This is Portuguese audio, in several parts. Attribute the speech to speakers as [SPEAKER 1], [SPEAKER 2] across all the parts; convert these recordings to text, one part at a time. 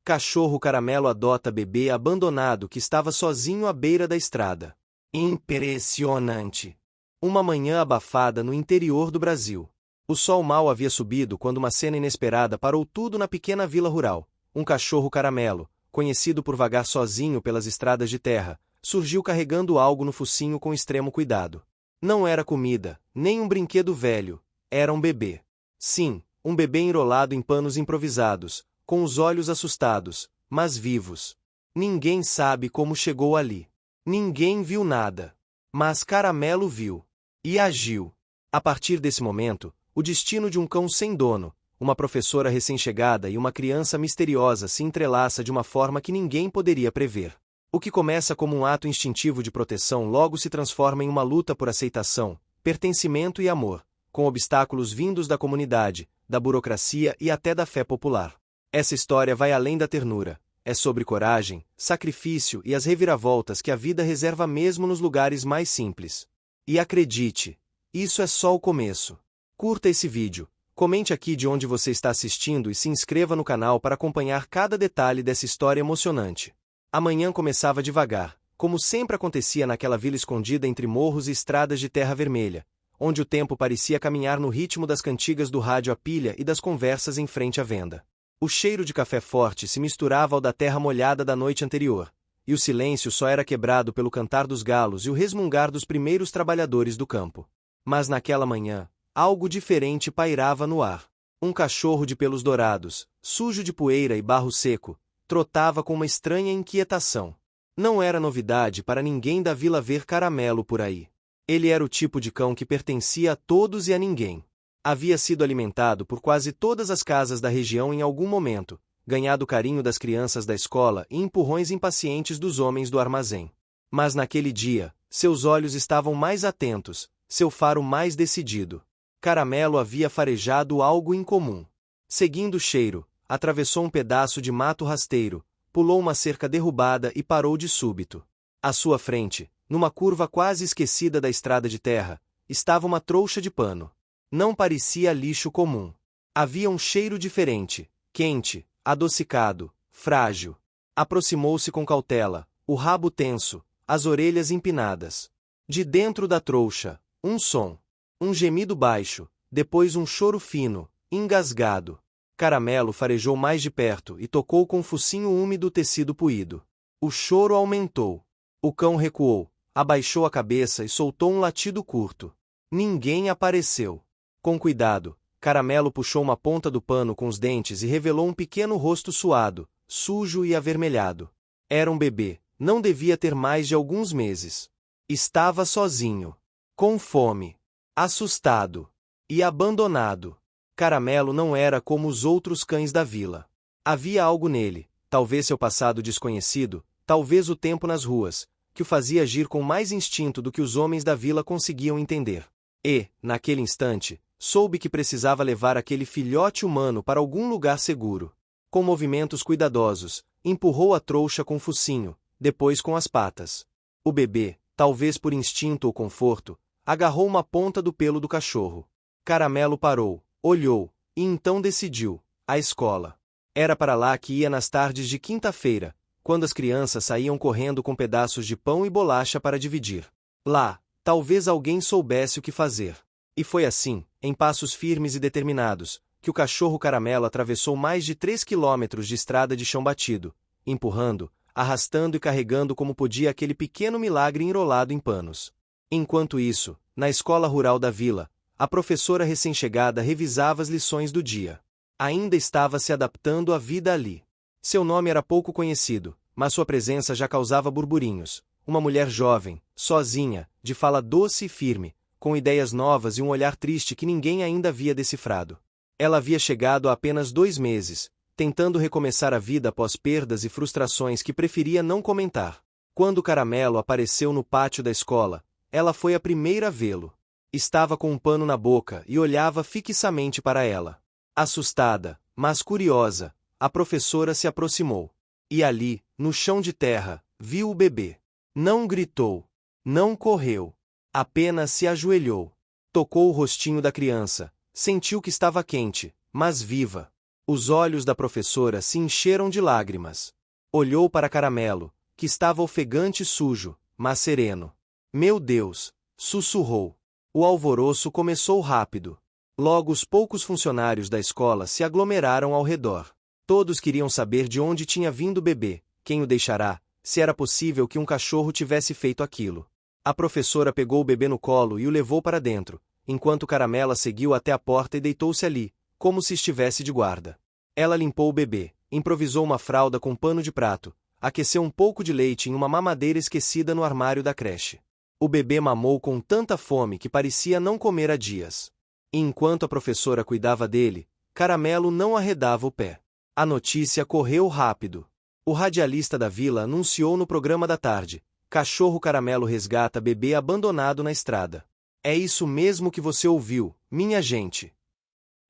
[SPEAKER 1] Cachorro Caramelo adota bebê abandonado que estava sozinho à beira da estrada. Impressionante! Uma manhã abafada no interior do Brasil. O sol mal havia subido quando uma cena inesperada parou tudo na pequena vila rural. Um cachorro caramelo, conhecido por vagar sozinho pelas estradas de terra, surgiu carregando algo no focinho com extremo cuidado. Não era comida, nem um brinquedo velho, era um bebê. Sim, um bebê enrolado em panos improvisados, com os olhos assustados, mas vivos. Ninguém sabe como chegou ali. Ninguém viu nada. Mas Caramelo viu. E agiu. A partir desse momento, o destino de um cão sem dono, uma professora recém-chegada e uma criança misteriosa se entrelaça de uma forma que ninguém poderia prever. O que começa como um ato instintivo de proteção logo se transforma em uma luta por aceitação, pertencimento e amor, com obstáculos vindos da comunidade, da burocracia e até da fé popular. Essa história vai além da ternura. É sobre coragem, sacrifício e as reviravoltas que a vida reserva mesmo nos lugares mais simples. E acredite, isso é só o começo. Curta esse vídeo, comente aqui de onde você está assistindo e se inscreva no canal para acompanhar cada detalhe dessa história emocionante. A manhã começava devagar, como sempre acontecia naquela vila escondida entre morros e estradas de terra vermelha, onde o tempo parecia caminhar no ritmo das cantigas do rádio à pilha e das conversas em frente à venda. O cheiro de café forte se misturava ao da terra molhada da noite anterior, e o silêncio só era quebrado pelo cantar dos galos e o resmungar dos primeiros trabalhadores do campo. Mas naquela manhã, algo diferente pairava no ar. Um cachorro de pelos dourados, sujo de poeira e barro seco, trotava com uma estranha inquietação. Não era novidade para ninguém da vila ver Caramelo por aí. Ele era o tipo de cão que pertencia a todos e a ninguém. Havia sido alimentado por quase todas as casas da região em algum momento, ganhado o carinho das crianças da escola e empurrões impacientes dos homens do armazém. Mas naquele dia, seus olhos estavam mais atentos, seu faro mais decidido. Caramelo havia farejado algo incomum. Seguindo o cheiro, atravessou um pedaço de mato rasteiro, pulou uma cerca derrubada e parou de súbito. À sua frente, numa curva quase esquecida da estrada de terra, estava uma trouxa de pano. Não parecia lixo comum. Havia um cheiro diferente, quente, adocicado, frágil. Aproximou-se com cautela, o rabo tenso, as orelhas empinadas. De dentro da trouxa, um som. Um gemido baixo, depois um choro fino, engasgado. Caramelo farejou mais de perto e tocou com o focinho úmido o tecido puído. O choro aumentou. O cão recuou, abaixou a cabeça e soltou um latido curto. Ninguém apareceu. Com cuidado, Caramelo puxou uma ponta do pano com os dentes e revelou um pequeno rosto suado, sujo e avermelhado. Era um bebê, não devia ter mais de alguns meses. Estava sozinho, com fome, assustado e abandonado. Caramelo não era como os outros cães da vila. Havia algo nele, talvez seu passado desconhecido, talvez o tempo nas ruas, que o fazia agir com mais instinto do que os homens da vila conseguiam entender. E, naquele instante, soube que precisava levar aquele filhote humano para algum lugar seguro. Com movimentos cuidadosos, empurrou a trouxa com o focinho, depois com as patas. O bebê, talvez por instinto ou conforto, agarrou uma ponta do pelo do cachorro. Caramelo parou, olhou, e então decidiu: a escola. Era para lá que ia nas tardes de quinta-feira, quando as crianças saíam correndo com pedaços de pão e bolacha para dividir. Lá, talvez alguém soubesse o que fazer. E foi assim, em passos firmes e determinados, que o cachorro Caramelo atravessou mais de 3 quilômetros de estrada de chão batido, empurrando, arrastando e carregando como podia aquele pequeno milagre enrolado em panos. Enquanto isso, na escola rural da vila, a professora recém-chegada revisava as lições do dia. Ainda estava se adaptando à vida ali. Seu nome era pouco conhecido, mas sua presença já causava burburinhos. Uma mulher jovem, sozinha, de fala doce e firme, com ideias novas e um olhar triste que ninguém ainda havia decifrado. Ela havia chegado há apenas 2 meses, tentando recomeçar a vida após perdas e frustrações que preferia não comentar. Quando Caramelo apareceu no pátio da escola, ela foi a primeira a vê-lo. Estava com um pano na boca e olhava fixamente para ela. Assustada, mas curiosa, a professora se aproximou. E ali, no chão de terra, viu o bebê. Não gritou. Não correu. Apenas se ajoelhou. Tocou o rostinho da criança. Sentiu que estava quente, mas viva. Os olhos da professora se encheram de lágrimas. Olhou para Caramelo, que estava ofegante e sujo, mas sereno. Meu Deus! Sussurrou. O alvoroço começou rápido. Logo os poucos funcionários da escola se aglomeraram ao redor. Todos queriam saber de onde tinha vindo o bebê, quem o deixará, se era possível que um cachorro tivesse feito aquilo. A professora pegou o bebê no colo e o levou para dentro, enquanto Caramela seguiu até a porta e deitou-se ali, como se estivesse de guarda. Ela limpou o bebê, improvisou uma fralda com pano de prato, aqueceu um pouco de leite em uma mamadeira esquecida no armário da creche. O bebê mamou com tanta fome que parecia não comer há dias. E enquanto a professora cuidava dele, Caramelo não arredava o pé. A notícia correu rápido. O radialista da vila anunciou no programa da tarde: cachorro Caramelo resgata bebê abandonado na estrada. É isso mesmo que você ouviu, minha gente.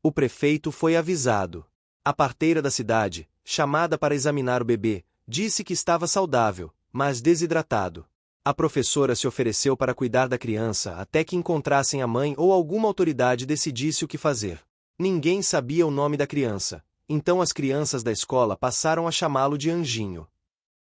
[SPEAKER 1] O prefeito foi avisado. A parteira da cidade, chamada para examinar o bebê, disse que estava saudável, mas desidratado. A professora se ofereceu para cuidar da criança até que encontrassem a mãe ou alguma autoridade decidisse o que fazer. Ninguém sabia o nome da criança, então as crianças da escola passaram a chamá-lo de Anjinho.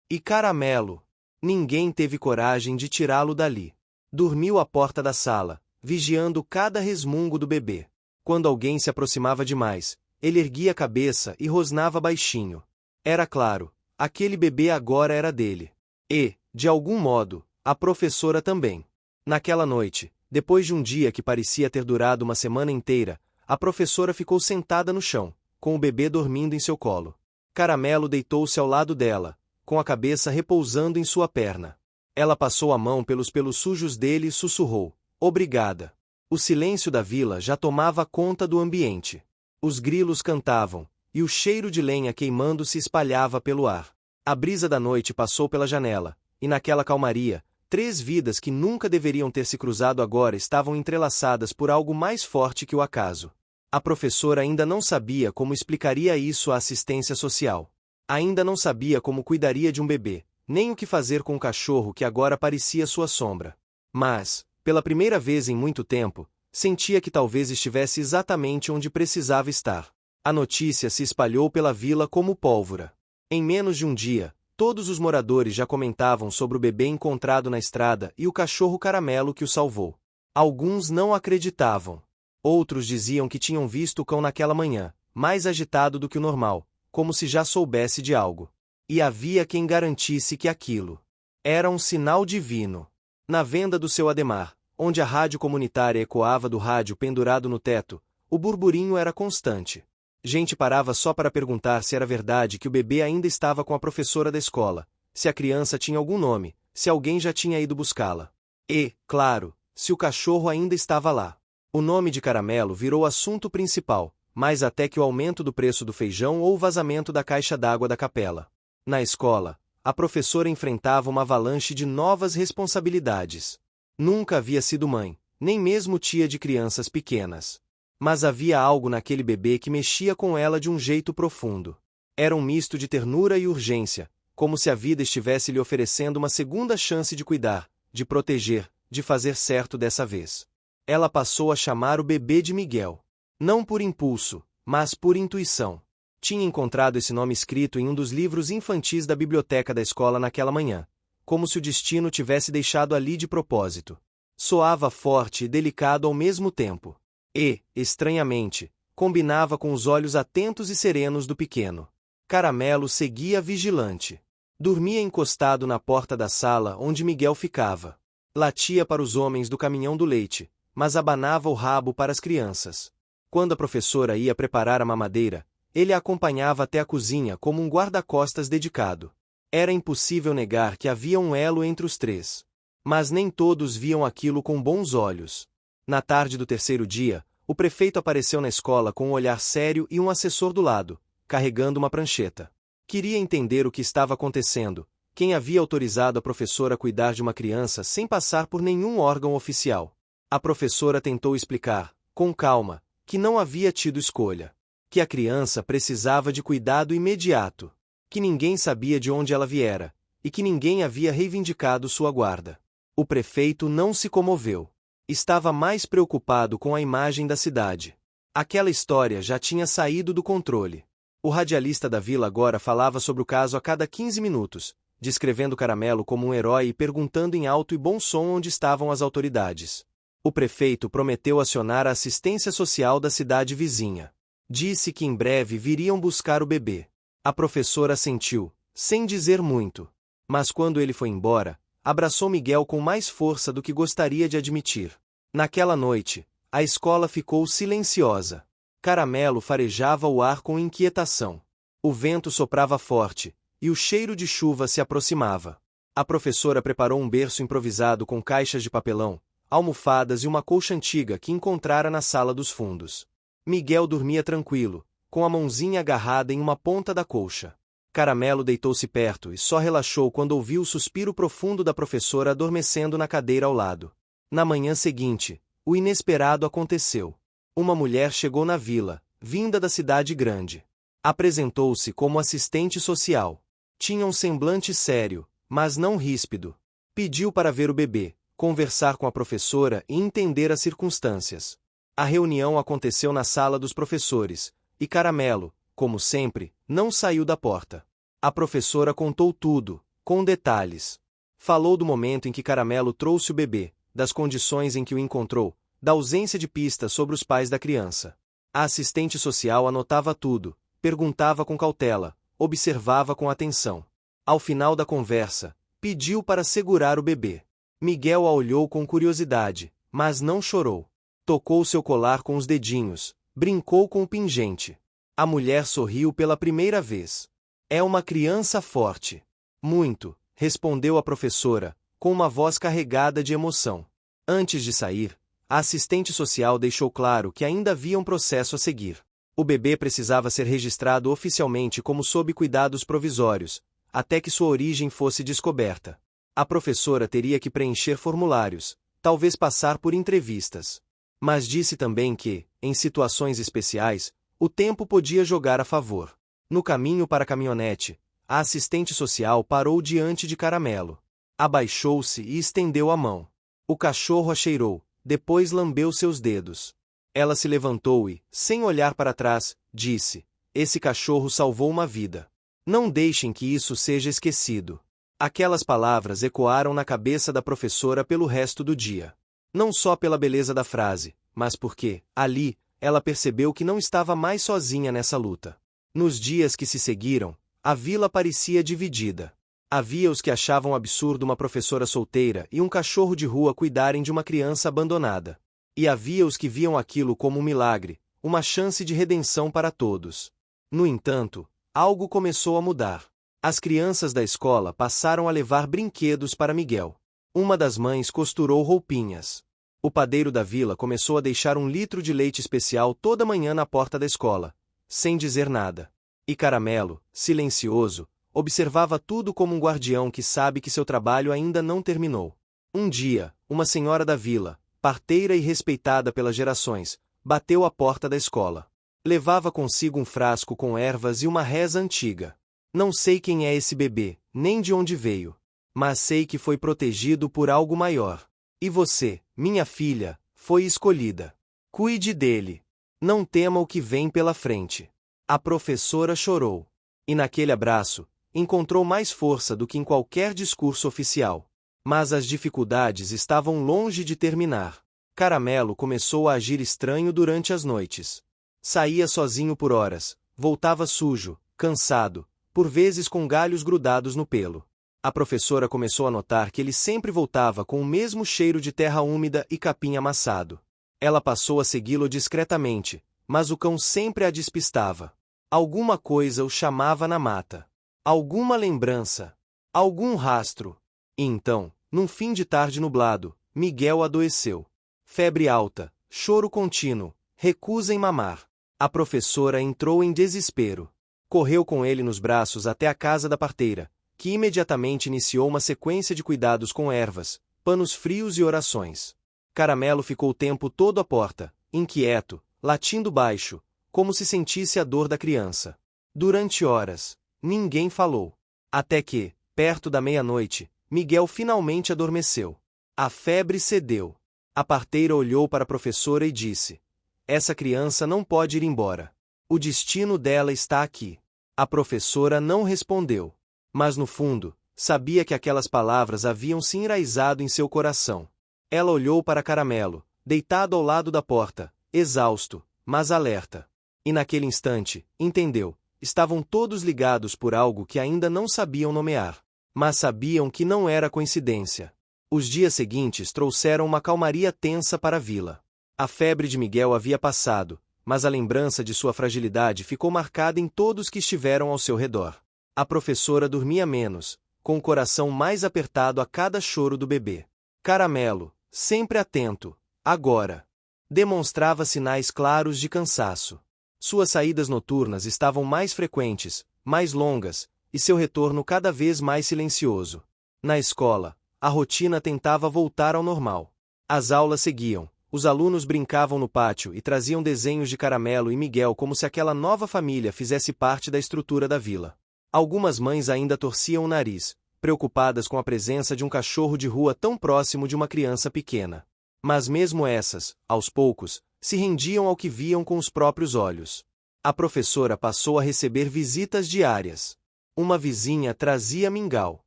[SPEAKER 1] E Caramelo? Ninguém teve coragem de tirá-lo dali. Dormiu à porta da sala, vigiando cada resmungo do bebê. Quando alguém se aproximava demais, ele erguia a cabeça e rosnava baixinho. Era claro, aquele bebê agora era dele. E, de algum modo, a professora também. Naquela noite, depois de um dia que parecia ter durado uma semana inteira, a professora ficou sentada no chão, com o bebê dormindo em seu colo. Caramelo deitou-se ao lado dela, com a cabeça repousando em sua perna. Ela passou a mão pelos pelos sujos dele e sussurrou: obrigada. O silêncio da vila já tomava conta do ambiente. Os grilos cantavam, e o cheiro de lenha queimando se espalhava pelo ar. A brisa da noite passou pela janela, e naquela calmaria, 3 vidas que nunca deveriam ter se cruzado agora estavam entrelaçadas por algo mais forte que o acaso. A professora ainda não sabia como explicaria isso à assistência social. Ainda não sabia como cuidaria de um bebê, nem o que fazer com o cachorro que agora parecia sua sombra. Mas, pela primeira vez em muito tempo, sentia que talvez estivesse exatamente onde precisava estar. A notícia se espalhou pela vila como pólvora. Em menos de um dia, todos os moradores já comentavam sobre o bebê encontrado na estrada e o cachorro Caramelo que o salvou. Alguns não acreditavam. Outros diziam que tinham visto o cão naquela manhã, mais agitado do que o normal, como se já soubesse de algo. E havia quem garantisse que aquilo era um sinal divino. Na venda do seu Ademar, onde a rádio comunitária ecoava do rádio pendurado no teto, o burburinho era constante. Gente parava só para perguntar se era verdade que o bebê ainda estava com a professora da escola, se a criança tinha algum nome, se alguém já tinha ido buscá-la. E, claro, se o cachorro ainda estava lá. O nome de Caramelo virou assunto principal, mais até que o aumento do preço do feijão ou o vazamento da caixa d'água da capela. Na escola, a professora enfrentava uma avalanche de novas responsabilidades. Nunca havia sido mãe, nem mesmo tia de crianças pequenas. Mas havia algo naquele bebê que mexia com ela de um jeito profundo. Era um misto de ternura e urgência, como se a vida estivesse lhe oferecendo uma segunda chance de cuidar, de proteger, de fazer certo dessa vez. Ela passou a chamar o bebê de Miguel. Não por impulso, mas por intuição. Tinha encontrado esse nome escrito em um dos livros infantis da biblioteca da escola naquela manhã, como se o destino tivesse deixado ali de propósito. Soava forte e delicado ao mesmo tempo. E, estranhamente, combinava com os olhos atentos e serenos do pequeno. Caramelo seguia vigilante. Dormia encostado na porta da sala onde Miguel ficava. Latia para os homens do caminhão do leite, mas abanava o rabo para as crianças. Quando a professora ia preparar a mamadeira, ele a acompanhava até a cozinha como um guarda-costas dedicado. Era impossível negar que havia um elo entre os 3. Mas nem todos viam aquilo com bons olhos. Na tarde do terceiro dia, o prefeito apareceu na escola com um olhar sério e um assessor do lado, carregando uma prancheta. Queria entender o que estava acontecendo, quem havia autorizado a professora a cuidar de uma criança sem passar por nenhum órgão oficial. A professora tentou explicar, com calma, que não havia tido escolha. Que a criança precisava de cuidado imediato. Que ninguém sabia de onde ela viera, e que ninguém havia reivindicado sua guarda. O prefeito não se comoveu. Estava mais preocupado com a imagem da cidade. Aquela história já tinha saído do controle. O radialista da vila agora falava sobre o caso a cada 15 minutos, descrevendo Caramelo como um herói e perguntando em alto e bom som onde estavam as autoridades. O prefeito prometeu acionar a assistência social da cidade vizinha. Disse que em breve viriam buscar o bebê. A professora assentiu, sem dizer muito. Mas quando ele foi embora, abraçou Miguel com mais força do que gostaria de admitir. Naquela noite, a escola ficou silenciosa. Caramelo farejava o ar com inquietação. O vento soprava forte, e o cheiro de chuva se aproximava. A professora preparou um berço improvisado com caixas de papelão, almofadas e uma colcha antiga que encontrara na sala dos fundos. Miguel dormia tranquilo, com a mãozinha agarrada em uma ponta da colcha. Caramelo deitou-se perto e só relaxou quando ouviu o suspiro profundo da professora adormecendo na cadeira ao lado. Na manhã seguinte, o inesperado aconteceu. Uma mulher chegou na vila, vinda da cidade grande. Apresentou-se como assistente social. Tinha um semblante sério, mas não ríspido. Pediu para ver o bebê, conversar com a professora e entender as circunstâncias. A reunião aconteceu na sala dos professores, e Caramelo, como sempre, não saiu da porta. A professora contou tudo, com detalhes. Falou do momento em que Caramelo trouxe o bebê, das condições em que o encontrou, da ausência de pistas sobre os pais da criança. A assistente social anotava tudo, perguntava com cautela, observava com atenção. Ao final da conversa, pediu para segurar o bebê. Miguel a olhou com curiosidade, mas não chorou. Tocou seu colar com os dedinhos, brincou com o pingente. A mulher sorriu pela primeira vez. É uma criança forte. Muito, respondeu a professora, com uma voz carregada de emoção. Antes de sair, a assistente social deixou claro que ainda havia um processo a seguir. O bebê precisava ser registrado oficialmente como sob cuidados provisórios, até que sua origem fosse descoberta. A professora teria que preencher formulários, talvez passar por entrevistas. Mas disse também que, em situações especiais, o tempo podia jogar a favor. No caminho para a caminhonete, a assistente social parou diante de Caramelo. Abaixou-se e estendeu a mão. O cachorro a cheirou, depois lambeu seus dedos. Ela se levantou e, sem olhar para trás, disse: "Esse cachorro salvou uma vida. Não deixem que isso seja esquecido." Aquelas palavras ecoaram na cabeça da professora pelo resto do dia. Não só pela beleza da frase, mas porque, ali, ela percebeu que não estava mais sozinha nessa luta. Nos dias que se seguiram, a vila parecia dividida. Havia os que achavam absurdo uma professora solteira e um cachorro de rua cuidarem de uma criança abandonada. E havia os que viam aquilo como um milagre, uma chance de redenção para todos. No entanto, algo começou a mudar. As crianças da escola passaram a levar brinquedos para Miguel. Uma das mães costurou roupinhas. O padeiro da vila começou a deixar 1 litro de leite especial toda manhã na porta da escola, sem dizer nada. E Caramelo, silencioso, observava tudo como um guardião que sabe que seu trabalho ainda não terminou. Um dia, uma senhora da vila, parteira e respeitada pelas gerações, bateu à porta da escola. Levava consigo um frasco com ervas e uma reza antiga. "Não sei quem é esse bebê, nem de onde veio. Mas sei que foi protegido por algo maior. E você, minha filha, foi escolhida. Cuide dele. Não tema o que vem pela frente." A professora chorou. E naquele abraço, encontrou mais força do que em qualquer discurso oficial. Mas as dificuldades estavam longe de terminar. Caramelo começou a agir estranho durante as noites. Saía sozinho por horas, voltava sujo, cansado, por vezes com galhos grudados no pelo. A professora começou a notar que ele sempre voltava com o mesmo cheiro de terra úmida e capim amassado. Ela passou a segui-lo discretamente, mas o cão sempre a despistava. Alguma coisa o chamava na mata. Alguma lembrança. Algum rastro. E então, num fim de tarde nublado, Miguel adoeceu. Febre alta, choro contínuo, recusa em mamar. A professora entrou em desespero. Correu com ele nos braços até a casa da parteira, que imediatamente iniciou uma sequência de cuidados com ervas, panos frios e orações. Caramelo ficou o tempo todo à porta, inquieto, latindo baixo, como se sentisse a dor da criança. Durante horas, ninguém falou. Até que, perto da meia-noite, Miguel finalmente adormeceu. A febre cedeu. A parteira olhou para a professora e disse: essa criança não pode ir embora. O destino dela está aqui. A professora não respondeu. Mas no fundo, sabia que aquelas palavras haviam se enraizado em seu coração. Ela olhou para Caramelo, deitado ao lado da porta, exausto, mas alerta. E naquele instante, entendeu, estavam todos ligados por algo que ainda não sabiam nomear. Mas sabiam que não era coincidência. Os dias seguintes trouxeram uma calmaria tensa para a vila. A febre de Miguel havia passado, mas a lembrança de sua fragilidade ficou marcada em todos que estiveram ao seu redor. A professora dormia menos, com o coração mais apertado a cada choro do bebê. Caramelo, sempre atento, agora, demonstrava sinais claros de cansaço. Suas saídas noturnas estavam mais frequentes, mais longas, e seu retorno cada vez mais silencioso. Na escola, a rotina tentava voltar ao normal. As aulas seguiam, os alunos brincavam no pátio e traziam desenhos de Caramelo e Miguel como se aquela nova família fizesse parte da estrutura da vila. Algumas mães ainda torciam o nariz, preocupadas com a presença de um cachorro de rua tão próximo de uma criança pequena. Mas mesmo essas, aos poucos, se rendiam ao que viam com os próprios olhos. A professora passou a receber visitas diárias. Uma vizinha trazia mingau.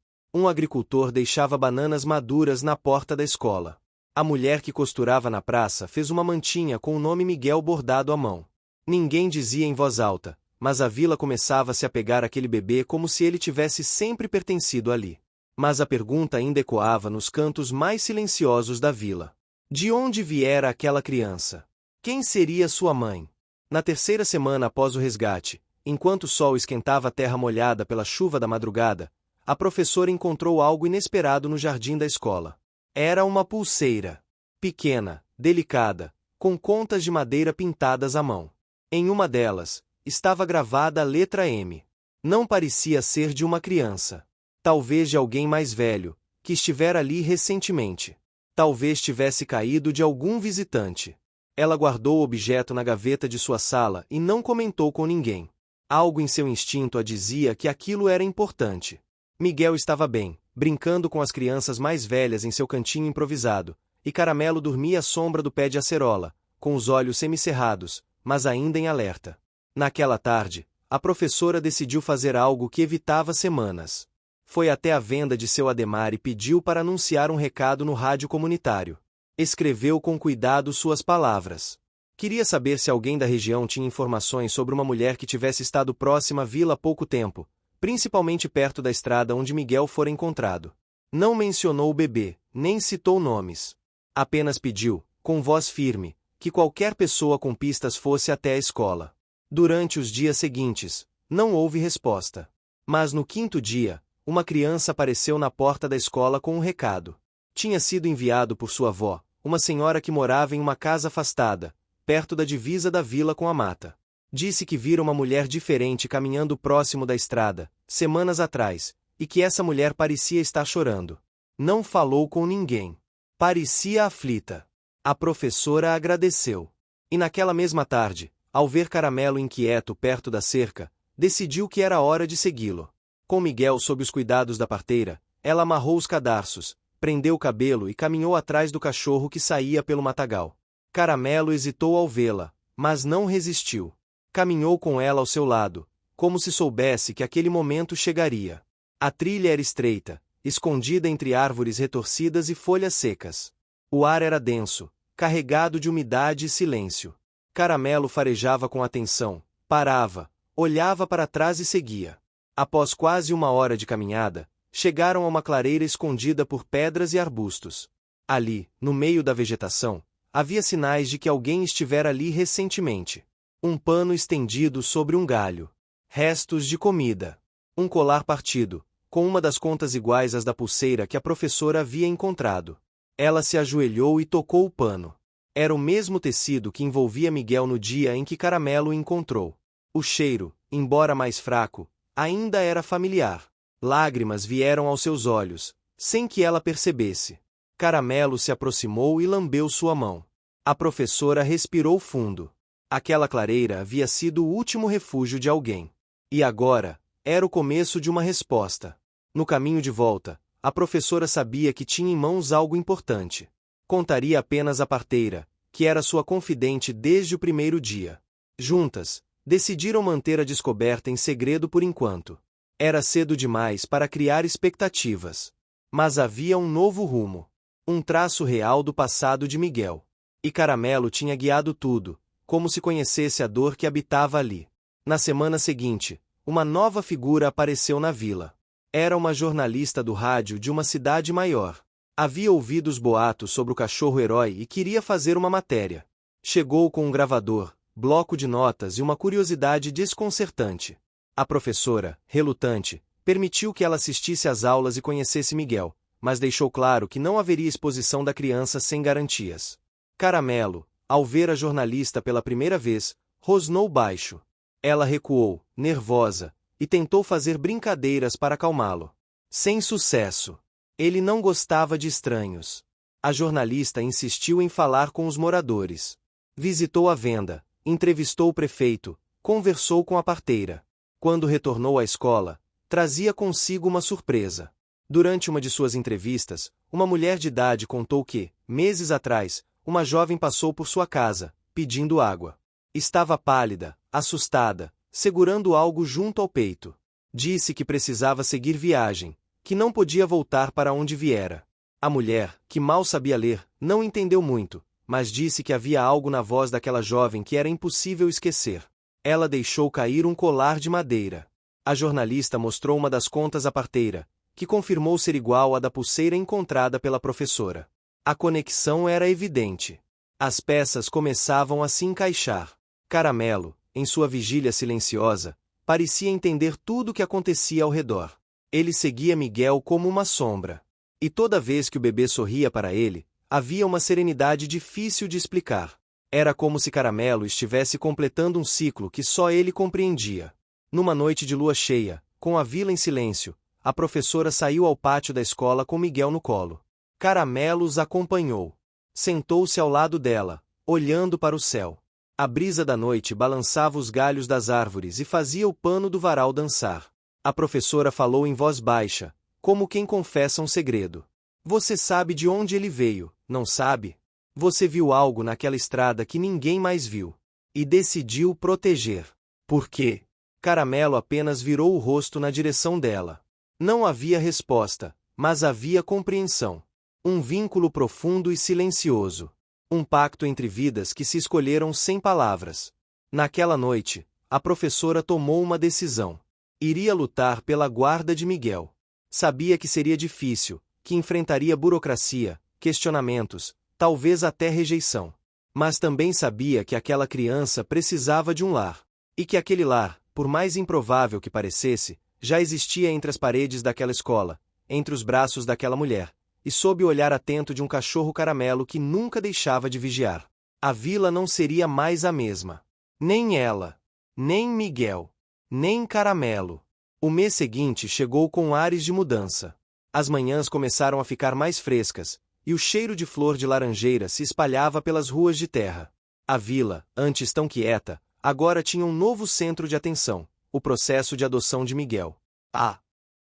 [SPEAKER 1] Um agricultor deixava bananas maduras na porta da escola. A mulher que costurava na praça fez uma mantinha com o nome Miguel bordado à mão. Ninguém dizia em voz alta, mas a vila começava a se apegar àquele bebê como se ele tivesse sempre pertencido ali. Mas a pergunta ainda ecoava nos cantos mais silenciosos da vila. De onde viera aquela criança? Quem seria sua mãe? Na terceira semana após o resgate, enquanto o sol esquentava a terra molhada pela chuva da madrugada, a professora encontrou algo inesperado no jardim da escola. Era uma pulseira. Pequena, delicada, com contas de madeira pintadas à mão. Em uma delas, estava gravada a letra M. Não parecia ser de uma criança. Talvez de alguém mais velho, que estivera ali recentemente. Talvez tivesse caído de algum visitante. Ela guardou o objeto na gaveta de sua sala e não comentou com ninguém. Algo em seu instinto a dizia que aquilo era importante. Miguel estava bem, brincando com as crianças mais velhas em seu cantinho improvisado, e Caramelo dormia à sombra do pé de acerola, com os olhos semicerrados, mas ainda em alerta. Naquela tarde, a professora decidiu fazer algo que evitava semanas. Foi até a venda de seu Ademar e pediu para anunciar um recado no rádio comunitário. Escreveu com cuidado suas palavras. Queria saber se alguém da região tinha informações sobre uma mulher que tivesse estado próxima à vila há pouco tempo, principalmente perto da estrada onde Miguel fora encontrado. Não mencionou o bebê, nem citou nomes. Apenas pediu, com voz firme, que qualquer pessoa com pistas fosse até a escola. Durante os dias seguintes, não houve resposta. Mas no quinto dia, uma criança apareceu na porta da escola com um recado. Tinha sido enviado por sua avó, uma senhora que morava em uma casa afastada, perto da divisa da vila com a mata. Disse que vira uma mulher diferente caminhando próximo da estrada, semanas atrás, e que essa mulher parecia estar chorando. Não falou com ninguém. Parecia aflita. A professora agradeceu. E naquela mesma tarde, ao ver Caramelo inquieto perto da cerca, decidiu que era hora de segui-lo. Com Miguel sob os cuidados da parteira, ela amarrou os cadarços, prendeu o cabelo e caminhou atrás do cachorro que saía pelo matagal. Caramelo hesitou ao vê-la, mas não resistiu. Caminhou com ela ao seu lado, como se soubesse que aquele momento chegaria. A trilha era estreita, escondida entre árvores retorcidas e folhas secas. O ar era denso, carregado de umidade e silêncio. Caramelo farejava com atenção, parava, olhava para trás e seguia. Após quase uma hora de caminhada, chegaram a uma clareira escondida por pedras e arbustos. Ali, no meio da vegetação, havia sinais de que alguém estivera ali recentemente. Um pano estendido sobre um galho. Restos de comida. Um colar partido, com uma das contas iguais às da pulseira que a professora havia encontrado. Ela se ajoelhou e tocou o pano. Era o mesmo tecido que envolvia Miguel no dia em que Caramelo o encontrou. O cheiro, embora mais fraco, ainda era familiar. Lágrimas vieram aos seus olhos, sem que ela percebesse. Caramelo se aproximou e lambeu sua mão. A professora respirou fundo. Aquela clareira havia sido o último refúgio de alguém. E agora, era o começo de uma resposta. No caminho de volta, a professora sabia que tinha em mãos algo importante. Contaria apenas à parteira, que era sua confidente desde o primeiro dia. Juntas, decidiram manter a descoberta em segredo por enquanto. Era cedo demais para criar expectativas. Mas havia um novo rumo. Um traço real do passado de Miguel. E Caramelo tinha guiado tudo, como se conhecesse a dor que habitava ali. Na semana seguinte, uma nova figura apareceu na vila. Era uma jornalista do rádio de uma cidade maior. Havia ouvido os boatos sobre o cachorro-herói e queria fazer uma matéria. Chegou com um gravador, bloco de notas e uma curiosidade desconcertante. A professora, relutante, permitiu que ela assistisse às aulas e conhecesse Miguel, mas deixou claro que não haveria exposição da criança sem garantias. Caramelo, ao ver a jornalista pela primeira vez, rosnou baixo. Ela recuou, nervosa, e tentou fazer brincadeiras para acalmá-lo. Sem sucesso. Ele não gostava de estranhos. A jornalista insistiu em falar com os moradores. Visitou a venda, entrevistou o prefeito, conversou com a parteira. Quando retornou à escola, trazia consigo uma surpresa. Durante uma de suas entrevistas, uma mulher de idade contou que, meses atrás, uma jovem passou por sua casa, pedindo água. Estava pálida, assustada, segurando algo junto ao peito. Disse que precisava seguir viagem, que não podia voltar para onde viera. A mulher, que mal sabia ler, não entendeu muito, mas disse que havia algo na voz daquela jovem que era impossível esquecer. Ela deixou cair um colar de madeira. A jornalista mostrou uma das contas à parteira, que confirmou ser igual à da pulseira encontrada pela professora. A conexão era evidente. As peças começavam a se encaixar. Caramelo, em sua vigília silenciosa, parecia entender tudo o que acontecia ao redor. Ele seguia Miguel como uma sombra. E toda vez que o bebê sorria para ele, havia uma serenidade difícil de explicar. Era como se Caramelo estivesse completando um ciclo que só ele compreendia. Numa noite de lua cheia, com a vila em silêncio, a professora saiu ao pátio da escola com Miguel no colo. Caramelo os acompanhou. Sentou-se ao lado dela, olhando para o céu. A brisa da noite balançava os galhos das árvores e fazia o pano do varal dançar. A professora falou em voz baixa, como quem confessa um segredo. Você sabe de onde ele veio, não sabe? Você viu algo naquela estrada que ninguém mais viu. E decidiu proteger. Por quê? Caramelo apenas virou o rosto na direção dela. Não havia resposta, mas havia compreensão. Um vínculo profundo e silencioso. Um pacto entre vidas que se escolheram sem palavras. Naquela noite, a professora tomou uma decisão. Iria lutar pela guarda de Miguel. Sabia que seria difícil, que enfrentaria burocracia, questionamentos, talvez até rejeição. Mas também sabia que aquela criança precisava de um lar. E que aquele lar, por mais improvável que parecesse, já existia entre as paredes daquela escola, entre os braços daquela mulher, e sob o olhar atento de um cachorro caramelo que nunca deixava de vigiar. A vila não seria mais a mesma. Nem ela, nem Miguel, nem Caramelo. O mês seguinte chegou com ares de mudança. As manhãs começaram a ficar mais frescas, e o cheiro de flor de laranjeira se espalhava pelas ruas de terra. A vila, antes tão quieta, agora tinha um novo centro de atenção, o processo de adoção de Miguel. A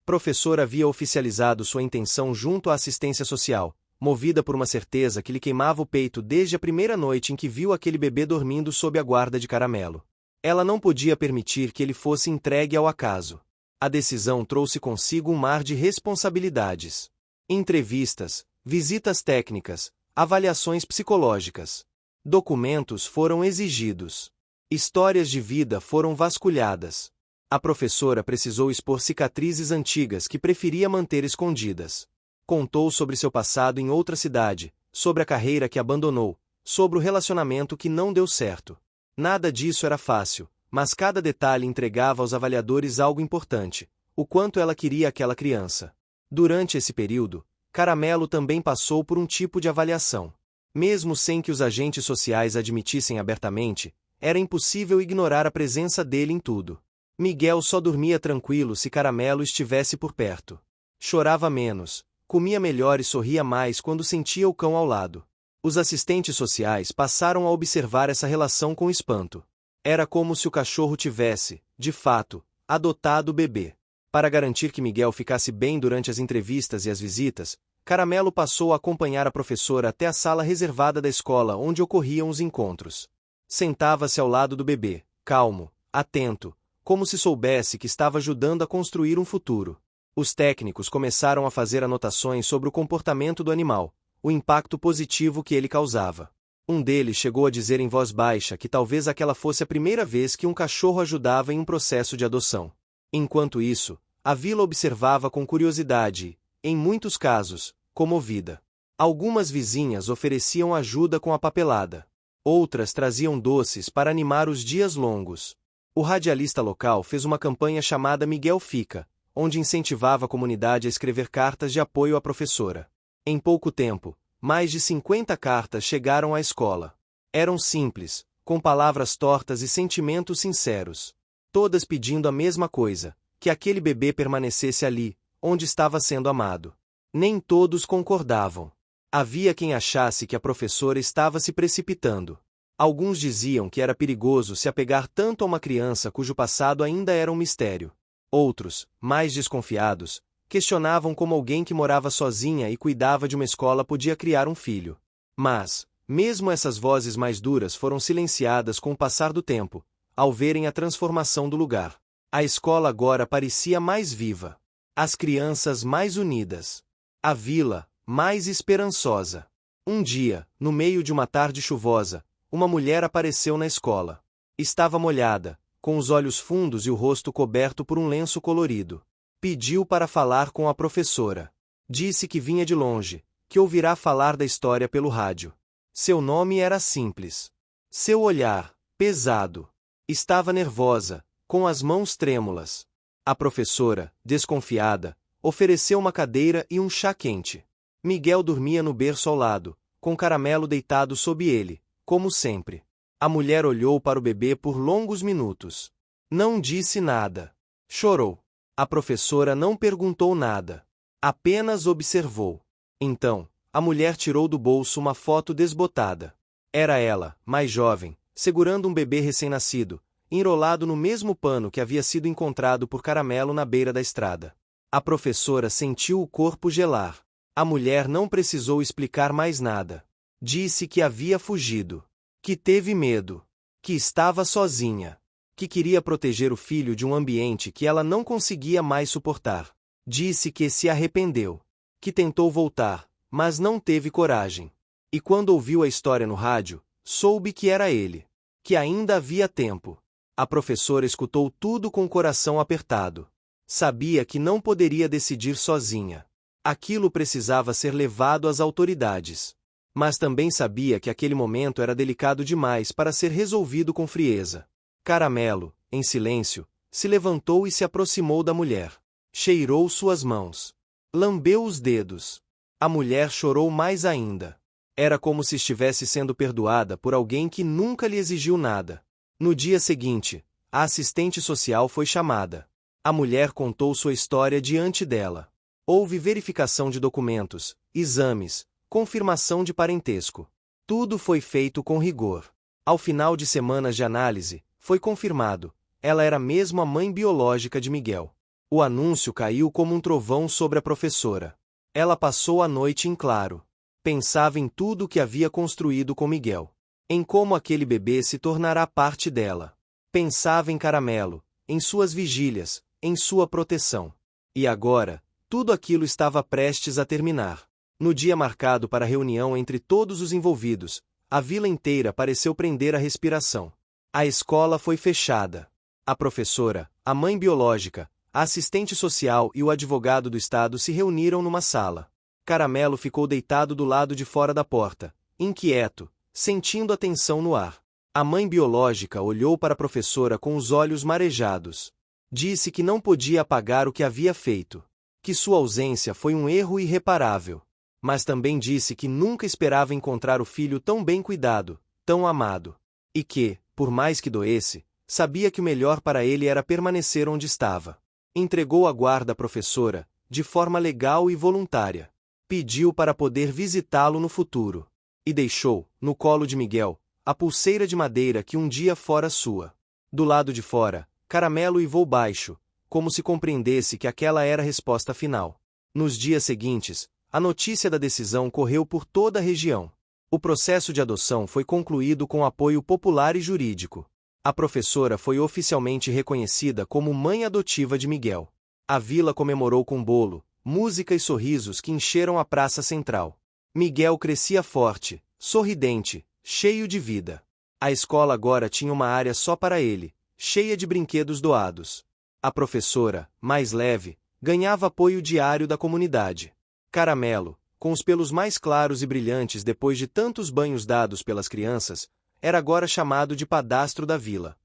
[SPEAKER 1] professora havia oficializado sua intenção junto à assistência social, movida por uma certeza que lhe queimava o peito desde a primeira noite em que viu aquele bebê dormindo sob a guarda de Caramelo. Ela não podia permitir que ele fosse entregue ao acaso. A decisão trouxe consigo um mar de responsabilidades. Entrevistas, visitas técnicas, avaliações psicológicas. Documentos foram exigidos. Histórias de vida foram vasculhadas. A professora precisou expor cicatrizes antigas que preferia manter escondidas. Contou sobre seu passado em outra cidade, sobre a carreira que abandonou, sobre o relacionamento que não deu certo. Nada disso era fácil, mas cada detalhe entregava aos avaliadores algo importante: o quanto ela queria aquela criança. Durante esse período, Caramelo também passou por um tipo de avaliação. Mesmo sem que os agentes sociais admitissem abertamente, era impossível ignorar a presença dele em tudo. Miguel só dormia tranquilo se Caramelo estivesse por perto. Chorava menos, comia melhor e sorria mais quando sentia o cão ao lado. Os assistentes sociais passaram a observar essa relação com espanto. Era como se o cachorro tivesse, de fato, adotado o bebê. Para garantir que Miguel ficasse bem durante as entrevistas e as visitas, Caramelo passou a acompanhar a professora até a sala reservada da escola onde ocorriam os encontros. Sentava-se ao lado do bebê, calmo, atento, como se soubesse que estava ajudando a construir um futuro. Os técnicos começaram a fazer anotações sobre o comportamento do animal, o impacto positivo que ele causava. Um deles chegou a dizer em voz baixa que talvez aquela fosse a primeira vez que um cachorro ajudava em um processo de adoção. Enquanto isso, a vila observava com curiosidade e, em muitos casos, comovida. Algumas vizinhas ofereciam ajuda com a papelada. Outras traziam doces para animar os dias longos. O radialista local fez uma campanha chamada Miguel Fica, onde incentivava a comunidade a escrever cartas de apoio à professora. Em pouco tempo, mais de 50 cartas chegaram à escola. Eram simples, com palavras tortas e sentimentos sinceros. Todas pedindo a mesma coisa, que aquele bebê permanecesse ali, onde estava sendo amado. Nem todos concordavam. Havia quem achasse que a professora estava se precipitando. Alguns diziam que era perigoso se apegar tanto a uma criança cujo passado ainda era um mistério. Outros, mais desconfiados, questionavam como alguém que morava sozinha e cuidava de uma escola podia criar um filho. Mas, mesmo essas vozes mais duras foram silenciadas com o passar do tempo, ao verem a transformação do lugar. A escola agora parecia mais viva. As crianças mais unidas. A vila, mais esperançosa. Um dia, no meio de uma tarde chuvosa, uma mulher apareceu na escola. Estava molhada, com os olhos fundos e o rosto coberto por um lenço colorido. Pediu para falar com a professora. Disse que vinha de longe, que ouvirá falar da história pelo rádio. Seu nome era simples. Seu olhar, pesado. Estava nervosa, com as mãos trêmulas. A professora, desconfiada, ofereceu uma cadeira e um chá quente. Miguel dormia no berço ao lado, com Caramelo deitado sob ele, como sempre. A mulher olhou para o bebê por longos minutos. Não disse nada. Chorou. A professora não perguntou nada. Apenas observou. Então, a mulher tirou do bolso uma foto desbotada. Era ela, mais jovem, segurando um bebê recém-nascido, enrolado no mesmo pano que havia sido encontrado por Caramelo na beira da estrada. A professora sentiu o corpo gelar. A mulher não precisou explicar mais nada. Disse que havia fugido. Que teve medo. Que estava sozinha. Que queria proteger o filho de um ambiente que ela não conseguia mais suportar. Disse que se arrependeu. Que tentou voltar, mas não teve coragem. E quando ouviu a história no rádio, soube que era ele. Que ainda havia tempo. A professora escutou tudo com o coração apertado. Sabia que não poderia decidir sozinha. Aquilo precisava ser levado às autoridades. Mas também sabia que aquele momento era delicado demais para ser resolvido com frieza. Caramelo, em silêncio, se levantou e se aproximou da mulher. Cheirou suas mãos. Lambeu os dedos. A mulher chorou mais ainda. Era como se estivesse sendo perdoada por alguém que nunca lhe exigiu nada. No dia seguinte, a assistente social foi chamada. A mulher contou sua história diante dela. Houve verificação de documentos, exames, confirmação de parentesco. Tudo foi feito com rigor. Ao final de semanas de análise, foi confirmado. Ela era mesmo a mãe biológica de Miguel. O anúncio caiu como um trovão sobre a professora. Ela passou a noite em claro. Pensava em tudo o que havia construído com Miguel. Em como aquele bebê se tornará parte dela. Pensava em Caramelo, em suas vigílias, em sua proteção. E agora, tudo aquilo estava prestes a terminar. No dia marcado para a reunião entre todos os envolvidos, a vila inteira pareceu prender a respiração. A escola foi fechada. A professora, a mãe biológica, a assistente social e o advogado do estado se reuniram numa sala. Caramelo ficou deitado do lado de fora da porta, inquieto, sentindo a tensão no ar. A mãe biológica olhou para a professora com os olhos marejados. Disse que não podia apagar o que havia feito. Que sua ausência foi um erro irreparável. Mas também disse que nunca esperava encontrar o filho tão bem cuidado, tão amado. E que, por mais que doesse, sabia que o melhor para ele era permanecer onde estava. Entregou a guarda à professora, de forma legal e voluntária. Pediu para poder visitá-lo no futuro. E deixou, no colo de Miguel, a pulseira de madeira que um dia fora sua. Do lado de fora, Caramelo uivou baixo, como se compreendesse que aquela era a resposta final. Nos dias seguintes, a notícia da decisão correu por toda a região. O processo de adoção foi concluído com apoio popular e jurídico. A professora foi oficialmente reconhecida como mãe adotiva de Miguel. A vila comemorou com bolo, música e sorrisos que encheram a praça central. Miguel crescia forte, sorridente, cheio de vida. A escola agora tinha uma área só para ele, cheia de brinquedos doados. A professora, mais leve, ganhava apoio diário da comunidade. Caramelo, com os pelos mais claros e brilhantes depois de tantos banhos dados pelas crianças, era agora chamado de padastro da vila.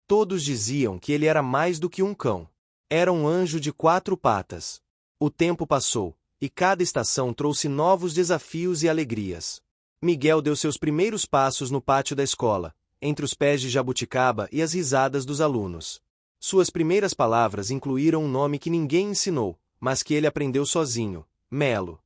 [SPEAKER 1] Todos diziam que ele era mais do que um cão. Era um anjo de 4 patas. O tempo passou, e cada estação trouxe novos desafios e alegrias. Miguel deu seus primeiros passos no pátio da escola, entre os pés de jabuticaba e as risadas dos alunos. Suas primeiras palavras incluíram um nome que ninguém ensinou, mas que ele aprendeu sozinho: Melo.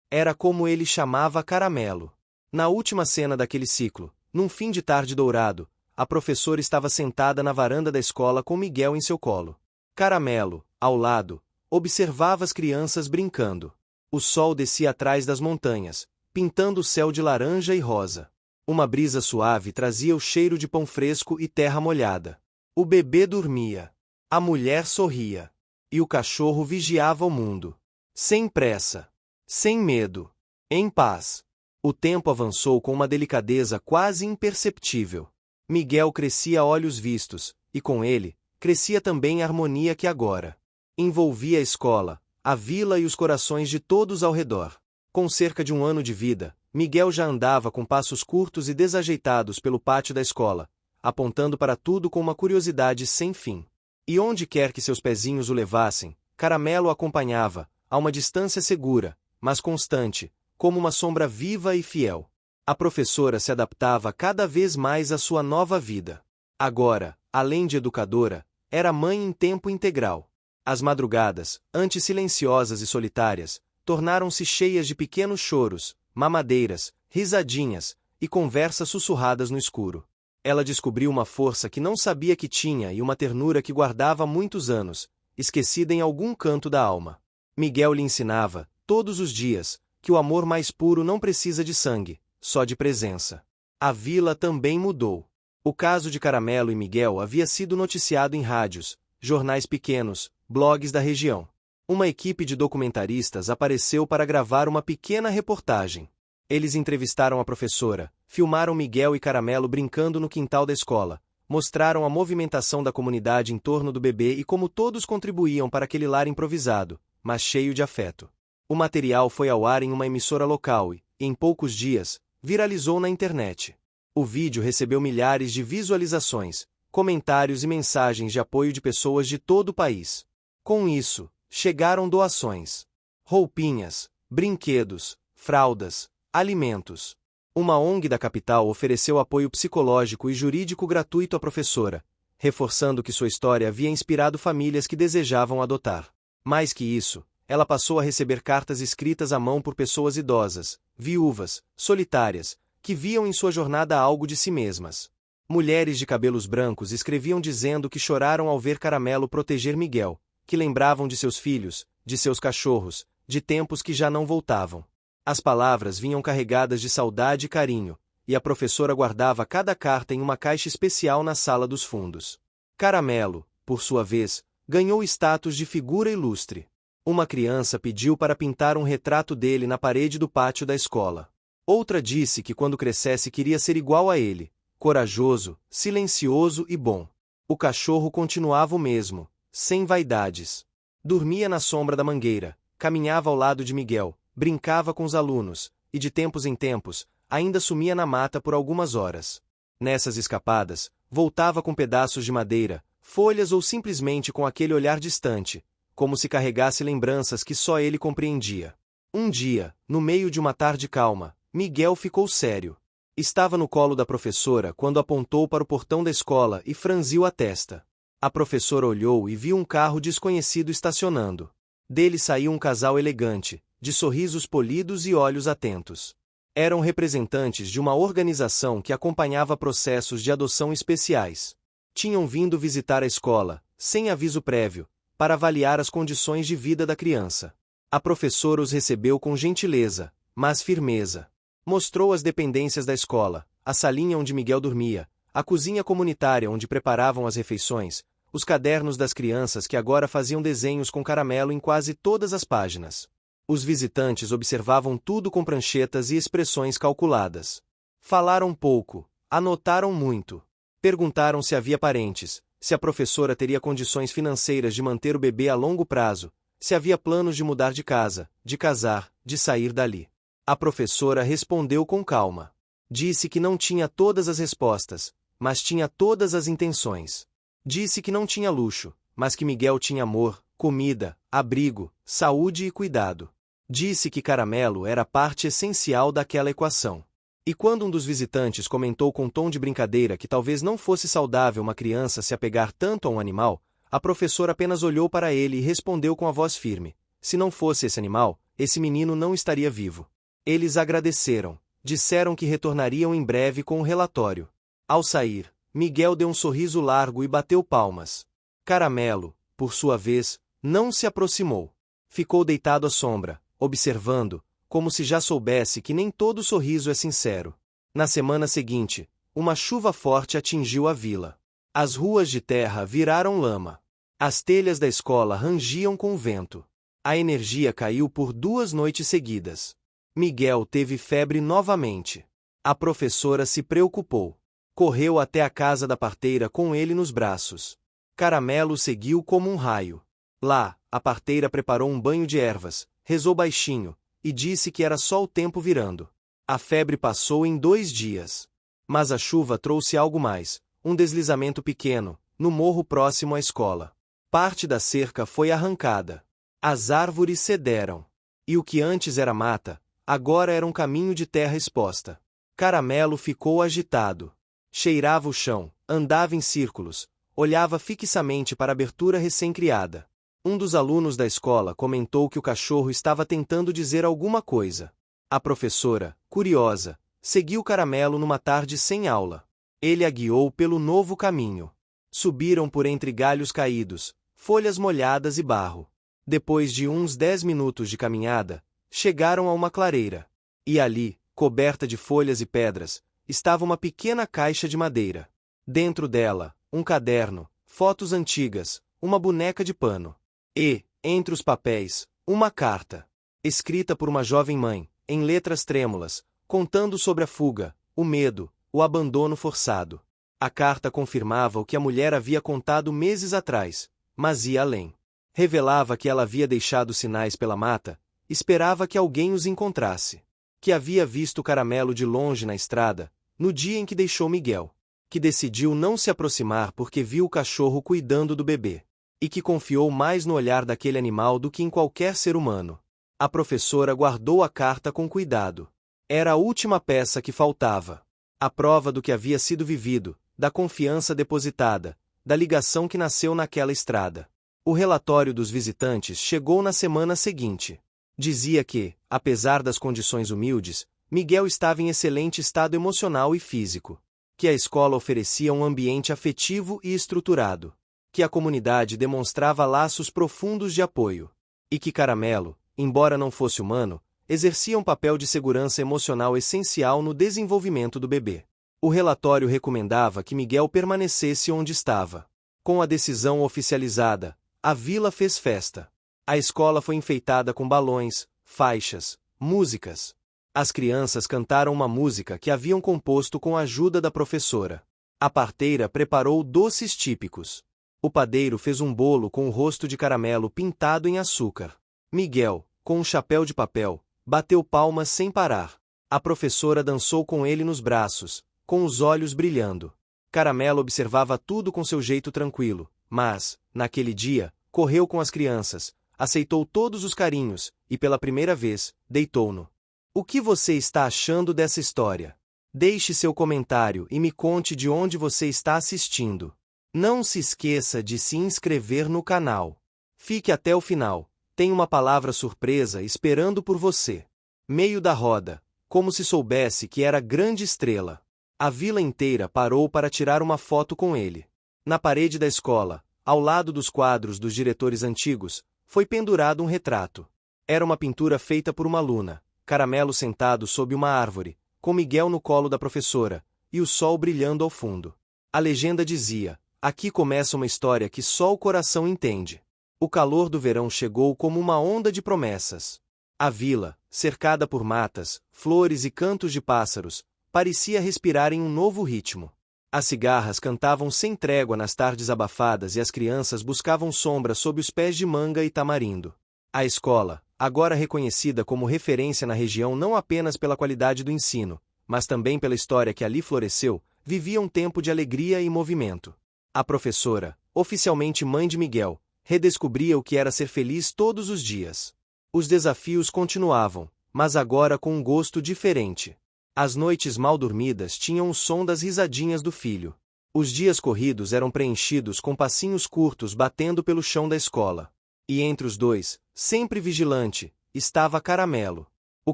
[SPEAKER 1] Era como ele chamava Caramelo. Na última cena daquele ciclo, num fim de tarde dourado, a professora estava sentada na varanda da escola com Miguel em seu colo. Caramelo, ao lado, observava as crianças brincando. O sol descia atrás das montanhas, pintando o céu de laranja e rosa. Uma brisa suave trazia o cheiro de pão fresco e terra molhada. O bebê dormia. A mulher sorria. E o cachorro vigiava o mundo. Sem pressa. Sem medo. Em paz. O tempo avançou com uma delicadeza quase imperceptível. Miguel crescia a olhos vistos, e com ele, crescia também a harmonia que agora envolvia a escola, a vila e os corações de todos ao redor. Com cerca de um ano de vida, Miguel já andava com passos curtos e desajeitados pelo pátio da escola, apontando para tudo com uma curiosidade sem fim. E onde quer que seus pezinhos o levassem, Caramelo o acompanhava, a uma distância segura, mas constante, como uma sombra viva e fiel. A professora se adaptava cada vez mais à sua nova vida. Agora, além de educadora, era mãe em tempo integral. As madrugadas, antes silenciosas e solitárias, tornaram-se cheias de pequenos choros, mamadeiras, risadinhas e conversas sussurradas no escuro. Ela descobriu uma força que não sabia que tinha e uma ternura que guardava há muitos anos, esquecida em algum canto da alma. Miguel lhe ensinava, todos os dias, que o amor mais puro não precisa de sangue, só de presença. A vila também mudou. O caso de Caramelo e Miguel havia sido noticiado em rádios, jornais pequenos, blogs da região. Uma equipe de documentaristas apareceu para gravar uma pequena reportagem. Eles entrevistaram a professora, filmaram Miguel e Caramelo brincando no quintal da escola, mostraram a movimentação da comunidade em torno do bebê e como todos contribuíam para aquele lar improvisado, mas cheio de afeto. O material foi ao ar em uma emissora local e, em poucos dias, viralizou na internet. O vídeo recebeu milhares de visualizações, comentários e mensagens de apoio de pessoas de todo o país. Com isso, chegaram doações. Roupinhas, brinquedos, fraldas, alimentos. Uma ONG da capital ofereceu apoio psicológico e jurídico gratuito à professora, reforçando que sua história havia inspirado famílias que desejavam adotar. Mais que isso, ela passou a receber cartas escritas à mão por pessoas idosas, viúvas, solitárias, que viam em sua jornada algo de si mesmas. Mulheres de cabelos brancos escreviam dizendo que choraram ao ver Caramelo proteger Miguel, que lembravam de seus filhos, de seus cachorros, de tempos que já não voltavam. As palavras vinham carregadas de saudade e carinho, e a professora guardava cada carta em uma caixa especial na sala dos fundos. Caramelo, por sua vez, ganhou status de figura ilustre. Uma criança pediu para pintar um retrato dele na parede do pátio da escola. Outra disse que quando crescesse queria ser igual a ele, corajoso, silencioso e bom. O cachorro continuava o mesmo, sem vaidades. Dormia na sombra da mangueira, caminhava ao lado de Miguel, brincava com os alunos, e de tempos em tempos, ainda sumia na mata por algumas horas. Nessas escapadas, voltava com pedaços de madeira, folhas ou simplesmente com aquele olhar distante, como se carregasse lembranças que só ele compreendia. Um dia, no meio de uma tarde calma, Miguel ficou sério. Estava no colo da professora quando apontou para o portão da escola e franziu a testa. A professora olhou e viu um carro desconhecido estacionando. Dele saiu um casal elegante, de sorrisos polidos e olhos atentos. Eram representantes de uma organização que acompanhava processos de adoção especiais. Tinham vindo visitar a escola, sem aviso prévio, para avaliar as condições de vida da criança. A professora os recebeu com gentileza, mas firmeza. Mostrou as dependências da escola, a salinha onde Miguel dormia, a cozinha comunitária onde preparavam as refeições, os cadernos das crianças que agora faziam desenhos com caramelo em quase todas as páginas. Os visitantes observavam tudo com pranchetas e expressões calculadas. Falaram pouco, anotaram muito. Perguntaram se havia parentes, se a professora teria condições financeiras de manter o bebê a longo prazo, se havia planos de mudar de casa, de casar, de sair dali. A professora respondeu com calma. Disse que não tinha todas as respostas, mas tinha todas as intenções. Disse que não tinha luxo, mas que Miguel tinha amor, comida, abrigo, saúde e cuidado. Disse que caramelo era parte essencial daquela equação. E quando um dos visitantes comentou com tom de brincadeira que talvez não fosse saudável uma criança se apegar tanto a um animal, a professora apenas olhou para ele e respondeu com a voz firme: se não fosse esse animal, esse menino não estaria vivo. Eles agradeceram, disseram que retornariam em breve com o relatório. Ao sair, Miguel deu um sorriso largo e bateu palmas. Caramelo, por sua vez, não se aproximou. Ficou deitado à sombra, observando, como se já soubesse que nem todo sorriso é sincero. Na semana seguinte, uma chuva forte atingiu a vila. As ruas de terra viraram lama. As telhas da escola rangiam com o vento. A energia caiu por 2 noites seguidas. Miguel teve febre novamente. A professora se preocupou. Correu até a casa da parteira com ele nos braços. Caramelo seguiu como um raio. Lá, a parteira preparou um banho de ervas, rezou baixinho, e disse que era só o tempo virando. A febre passou em 2 dias. Mas a chuva trouxe algo mais, um deslizamento pequeno, no morro próximo à escola. Parte da cerca foi arrancada. As árvores cederam. E o que antes era mata, agora era um caminho de terra exposta. Caramelo ficou agitado. Cheirava o chão, andava em círculos, olhava fixamente para a abertura recém-criada. Um dos alunos da escola comentou que o cachorro estava tentando dizer alguma coisa. A professora, curiosa, seguiu Caramelo numa tarde sem aula. Ele a guiou pelo novo caminho. Subiram por entre galhos caídos, folhas molhadas e barro. Depois de uns 10 minutos de caminhada, chegaram a uma clareira. E ali, coberta de folhas e pedras, estava uma pequena caixa de madeira. Dentro dela, um caderno, fotos antigas, uma boneca de pano. E, entre os papéis, uma carta. Escrita por uma jovem mãe, em letras trêmulas, contando sobre a fuga, o medo, o abandono forçado. A carta confirmava o que a mulher havia contado meses atrás, mas ia além. Revelava que ela havia deixado sinais pela mata, esperava que alguém os encontrasse. Que havia visto o Caramelo de longe na estrada, no dia em que deixou Miguel. Que decidiu não se aproximar porque viu o cachorro cuidando do bebê. E que confiou mais no olhar daquele animal do que em qualquer ser humano. A professora guardou a carta com cuidado. Era a última peça que faltava. A prova do que havia sido vivido, da confiança depositada, da ligação que nasceu naquela estrada. O relatório dos visitantes chegou na semana seguinte. Dizia que, apesar das condições humildes, Miguel estava em excelente estado emocional e físico. Que a escola oferecia um ambiente afetivo e estruturado. Que a comunidade demonstrava laços profundos de apoio. E que Caramelo, embora não fosse humano, exercia um papel de segurança emocional essencial no desenvolvimento do bebê. O relatório recomendava que Miguel permanecesse onde estava. Com a decisão oficializada, a vila fez festa. A escola foi enfeitada com balões, faixas, músicas. As crianças cantaram uma música que haviam composto com a ajuda da professora. A parteira preparou doces típicos. O padeiro fez um bolo com o rosto de Caramelo pintado em açúcar. Miguel, com um chapéu de papel, bateu palmas sem parar. A professora dançou com ele nos braços, com os olhos brilhando. Caramelo observava tudo com seu jeito tranquilo, mas, naquele dia, correu com as crianças, aceitou todos os carinhos, e pela primeira vez, deitou-no. O que você está achando dessa história? Deixe seu comentário e me conte de onde você está assistindo. Não se esqueça de se inscrever no canal. Fique até o final, tem uma palavra surpresa esperando por você. Meio da roda, como se soubesse que era grande estrela. A vila inteira parou para tirar uma foto com ele. Na parede da escola, ao lado dos quadros dos diretores antigos, foi pendurado um retrato. Era uma pintura feita por uma aluna, Caramelo sentado sob uma árvore, com Miguel no colo da professora, e o sol brilhando ao fundo. A legenda dizia: aqui começa uma história que só o coração entende. O calor do verão chegou como uma onda de promessas. A vila, cercada por matas, flores e cantos de pássaros, parecia respirar em um novo ritmo. As cigarras cantavam sem trégua nas tardes abafadas e as crianças buscavam sombra sob os pés de manga e tamarindo. A escola, agora reconhecida como referência na região não apenas pela qualidade do ensino, mas também pela história que ali floresceu, vivia um tempo de alegria e movimento. A professora, oficialmente mãe de Miguel, redescobria o que era ser feliz todos os dias. Os desafios continuavam, mas agora com um gosto diferente. As noites mal dormidas tinham o som das risadinhas do filho. Os dias corridos eram preenchidos com passinhos curtos batendo pelo chão da escola. E entre os dois, sempre vigilante, estava Caramelo. O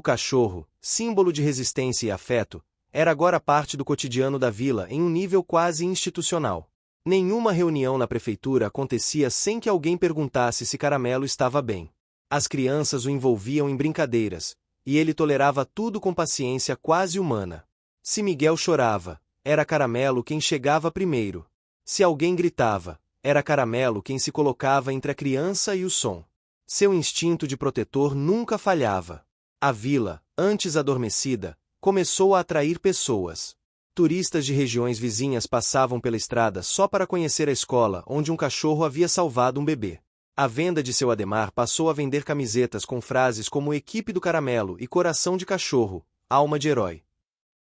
[SPEAKER 1] cachorro, símbolo de resistência e afeto, era agora parte do cotidiano da vila em um nível quase institucional. Nenhuma reunião na prefeitura acontecia sem que alguém perguntasse se Caramelo estava bem. As crianças o envolviam em brincadeiras, e ele tolerava tudo com paciência quase humana. Se Miguel chorava, era Caramelo quem chegava primeiro. Se alguém gritava, era Caramelo quem se colocava entre a criança e o som. Seu instinto de protetor nunca falhava. A vila, antes adormecida, começou a atrair pessoas. Turistas de regiões vizinhas passavam pela estrada só para conhecer a escola onde um cachorro havia salvado um bebê. A venda de seu Ademar passou a vender camisetas com frases como Equipe do Caramelo e Coração de Cachorro, Alma de Herói.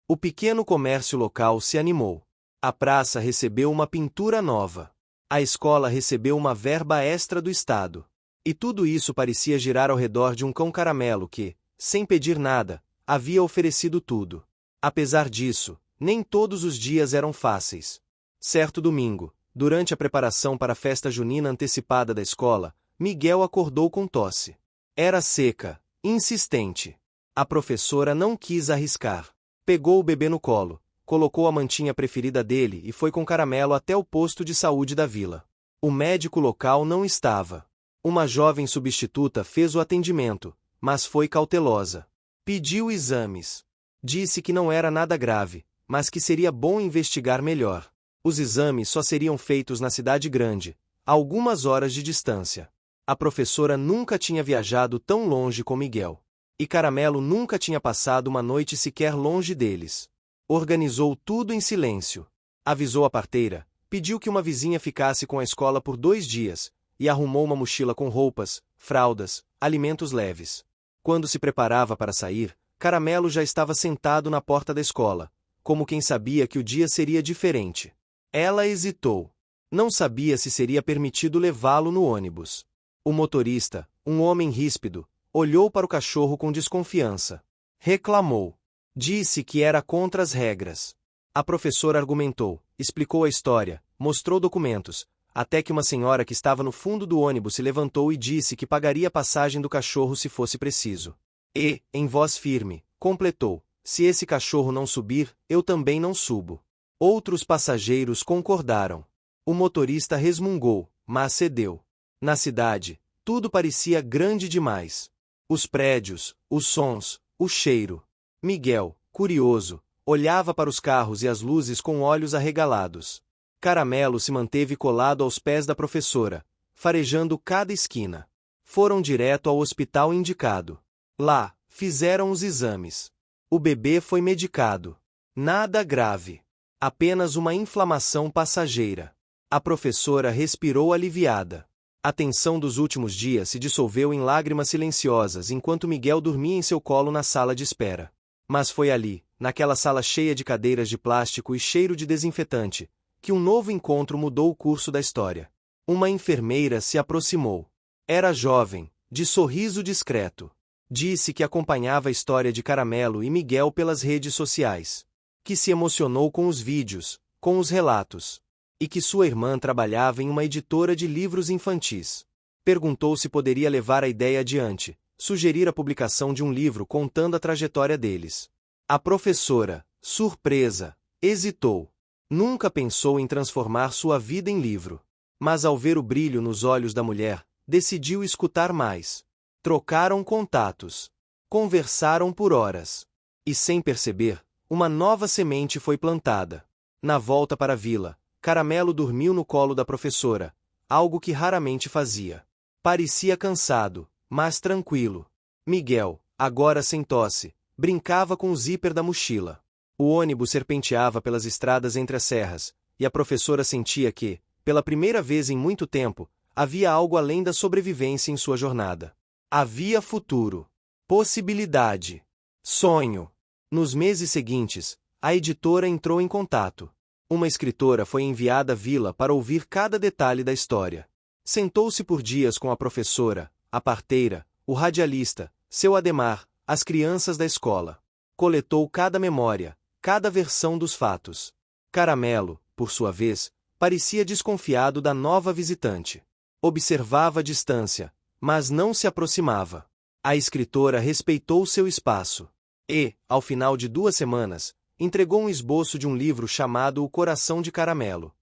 [SPEAKER 1] O pequeno comércio local se animou. A praça recebeu uma pintura nova. A escola recebeu uma verba extra do Estado. E tudo isso parecia girar ao redor de um cão caramelo que, sem pedir nada, havia oferecido tudo. Apesar disso, nem todos os dias eram fáceis. Certo domingo, durante a preparação para a festa junina antecipada da escola, Miguel acordou com tosse. Era seca, insistente. A professora não quis arriscar. Pegou o bebê no colo, colocou a mantinha preferida dele e foi com Caramelo até o posto de saúde da vila. O médico local não estava. Uma jovem substituta fez o atendimento, mas foi cautelosa. Pediu exames. Disse que não era nada grave, mas que seria bom investigar melhor. Os exames só seriam feitos na cidade grande, a algumas horas de distância. A professora nunca tinha viajado tão longe com Miguel. E Caramelo nunca tinha passado uma noite sequer longe deles. Organizou tudo em silêncio. Avisou a parteira, pediu que uma vizinha ficasse com a escola por 2 dias, e arrumou uma mochila com roupas, fraldas, alimentos leves. Quando se preparava para sair, Caramelo já estava sentado na porta da escola, como quem sabia que o dia seria diferente. Ela hesitou. Não sabia se seria permitido levá-lo no ônibus. O motorista, um homem ríspido, olhou para o cachorro com desconfiança. Reclamou. Disse que era contra as regras. A professora argumentou, explicou a história, mostrou documentos, até que uma senhora que estava no fundo do ônibus se levantou e disse que pagaria a passagem do cachorro se fosse preciso. E, em voz firme, completou: se esse cachorro não subir, eu também não subo. Outros passageiros concordaram. O motorista resmungou, mas cedeu. Na cidade, tudo parecia grande demais. Os prédios, os sons, o cheiro. Miguel, curioso, olhava para os carros e as luzes com olhos arregalados. Caramelo se manteve colado aos pés da professora, farejando cada esquina. Foram direto ao hospital indicado. Lá, fizeram os exames. O bebê foi medicado. Nada grave. Apenas uma inflamação passageira. A professora respirou aliviada. A tensão dos últimos dias se dissolveu em lágrimas silenciosas enquanto Miguel dormia em seu colo na sala de espera. Mas foi ali, naquela sala cheia de cadeiras de plástico e cheiro de desinfetante, que um novo encontro mudou o curso da história. Uma enfermeira se aproximou. Era jovem, de sorriso discreto. Disse que acompanhava a história de Caramelo e Miguel pelas redes sociais. Que se emocionou com os vídeos, com os relatos. E que sua irmã trabalhava em uma editora de livros infantis. Perguntou se poderia levar a ideia adiante, sugerir a publicação de um livro contando a trajetória deles. A professora, surpresa, hesitou. Nunca pensou em transformar sua vida em livro. Mas ao ver o brilho nos olhos da mulher, decidiu escutar mais. Trocaram contatos. Conversaram por horas. E sem perceber, uma nova semente foi plantada. Na volta para a vila, Caramelo dormiu no colo da professora, algo que raramente fazia. Parecia cansado, mas tranquilo. Miguel, agora sem tosse, brincava com o zíper da mochila. O ônibus serpenteava pelas estradas entre as serras, e a professora sentia que, pela primeira vez em muito tempo, havia algo além da sobrevivência em sua jornada. Havia futuro. Possibilidade. Sonho. Nos meses seguintes, a editora entrou em contato. Uma escritora foi enviada à vila para ouvir cada detalhe da história. Sentou-se por dias com a professora, a parteira, o radialista, seu Ademar, as crianças da escola. Coletou cada memória, cada versão dos fatos. Caramelo, por sua vez, parecia desconfiado da nova visitante. Observava à distância, mas não se aproximava. A escritora respeitou seu espaço. E, ao final de 2 semanas, entregou um esboço de um livro chamado O Coração de Caramelo.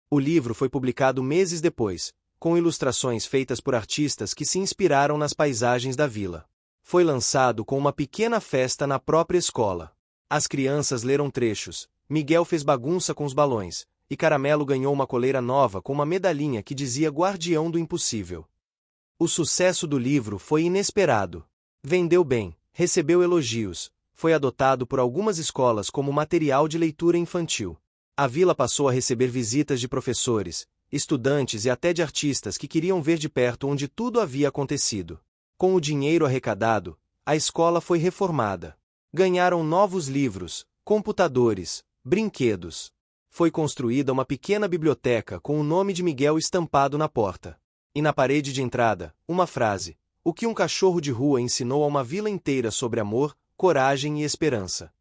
[SPEAKER 1] O livro foi publicado meses depois, com ilustrações feitas por artistas que se inspiraram nas paisagens da vila. Foi lançado com uma pequena festa na própria escola. As crianças leram trechos, Miguel fez bagunça com os balões, e Caramelo ganhou uma coleira nova com uma medalhinha que dizia Guardião do Impossível. O sucesso do livro foi inesperado. Vendeu bem, recebeu elogios, foi adotado por algumas escolas como material de leitura infantil. A vila passou a receber visitas de professores, estudantes e até de artistas que queriam ver de perto onde tudo havia acontecido. Com o dinheiro arrecadado, a escola foi reformada. Ganharam novos livros, computadores, brinquedos. Foi construída uma pequena biblioteca com o nome de Miguel estampado na porta. E na parede de entrada, uma frase: o que um cachorro de rua ensinou a uma vila inteira sobre amor, coragem e esperança.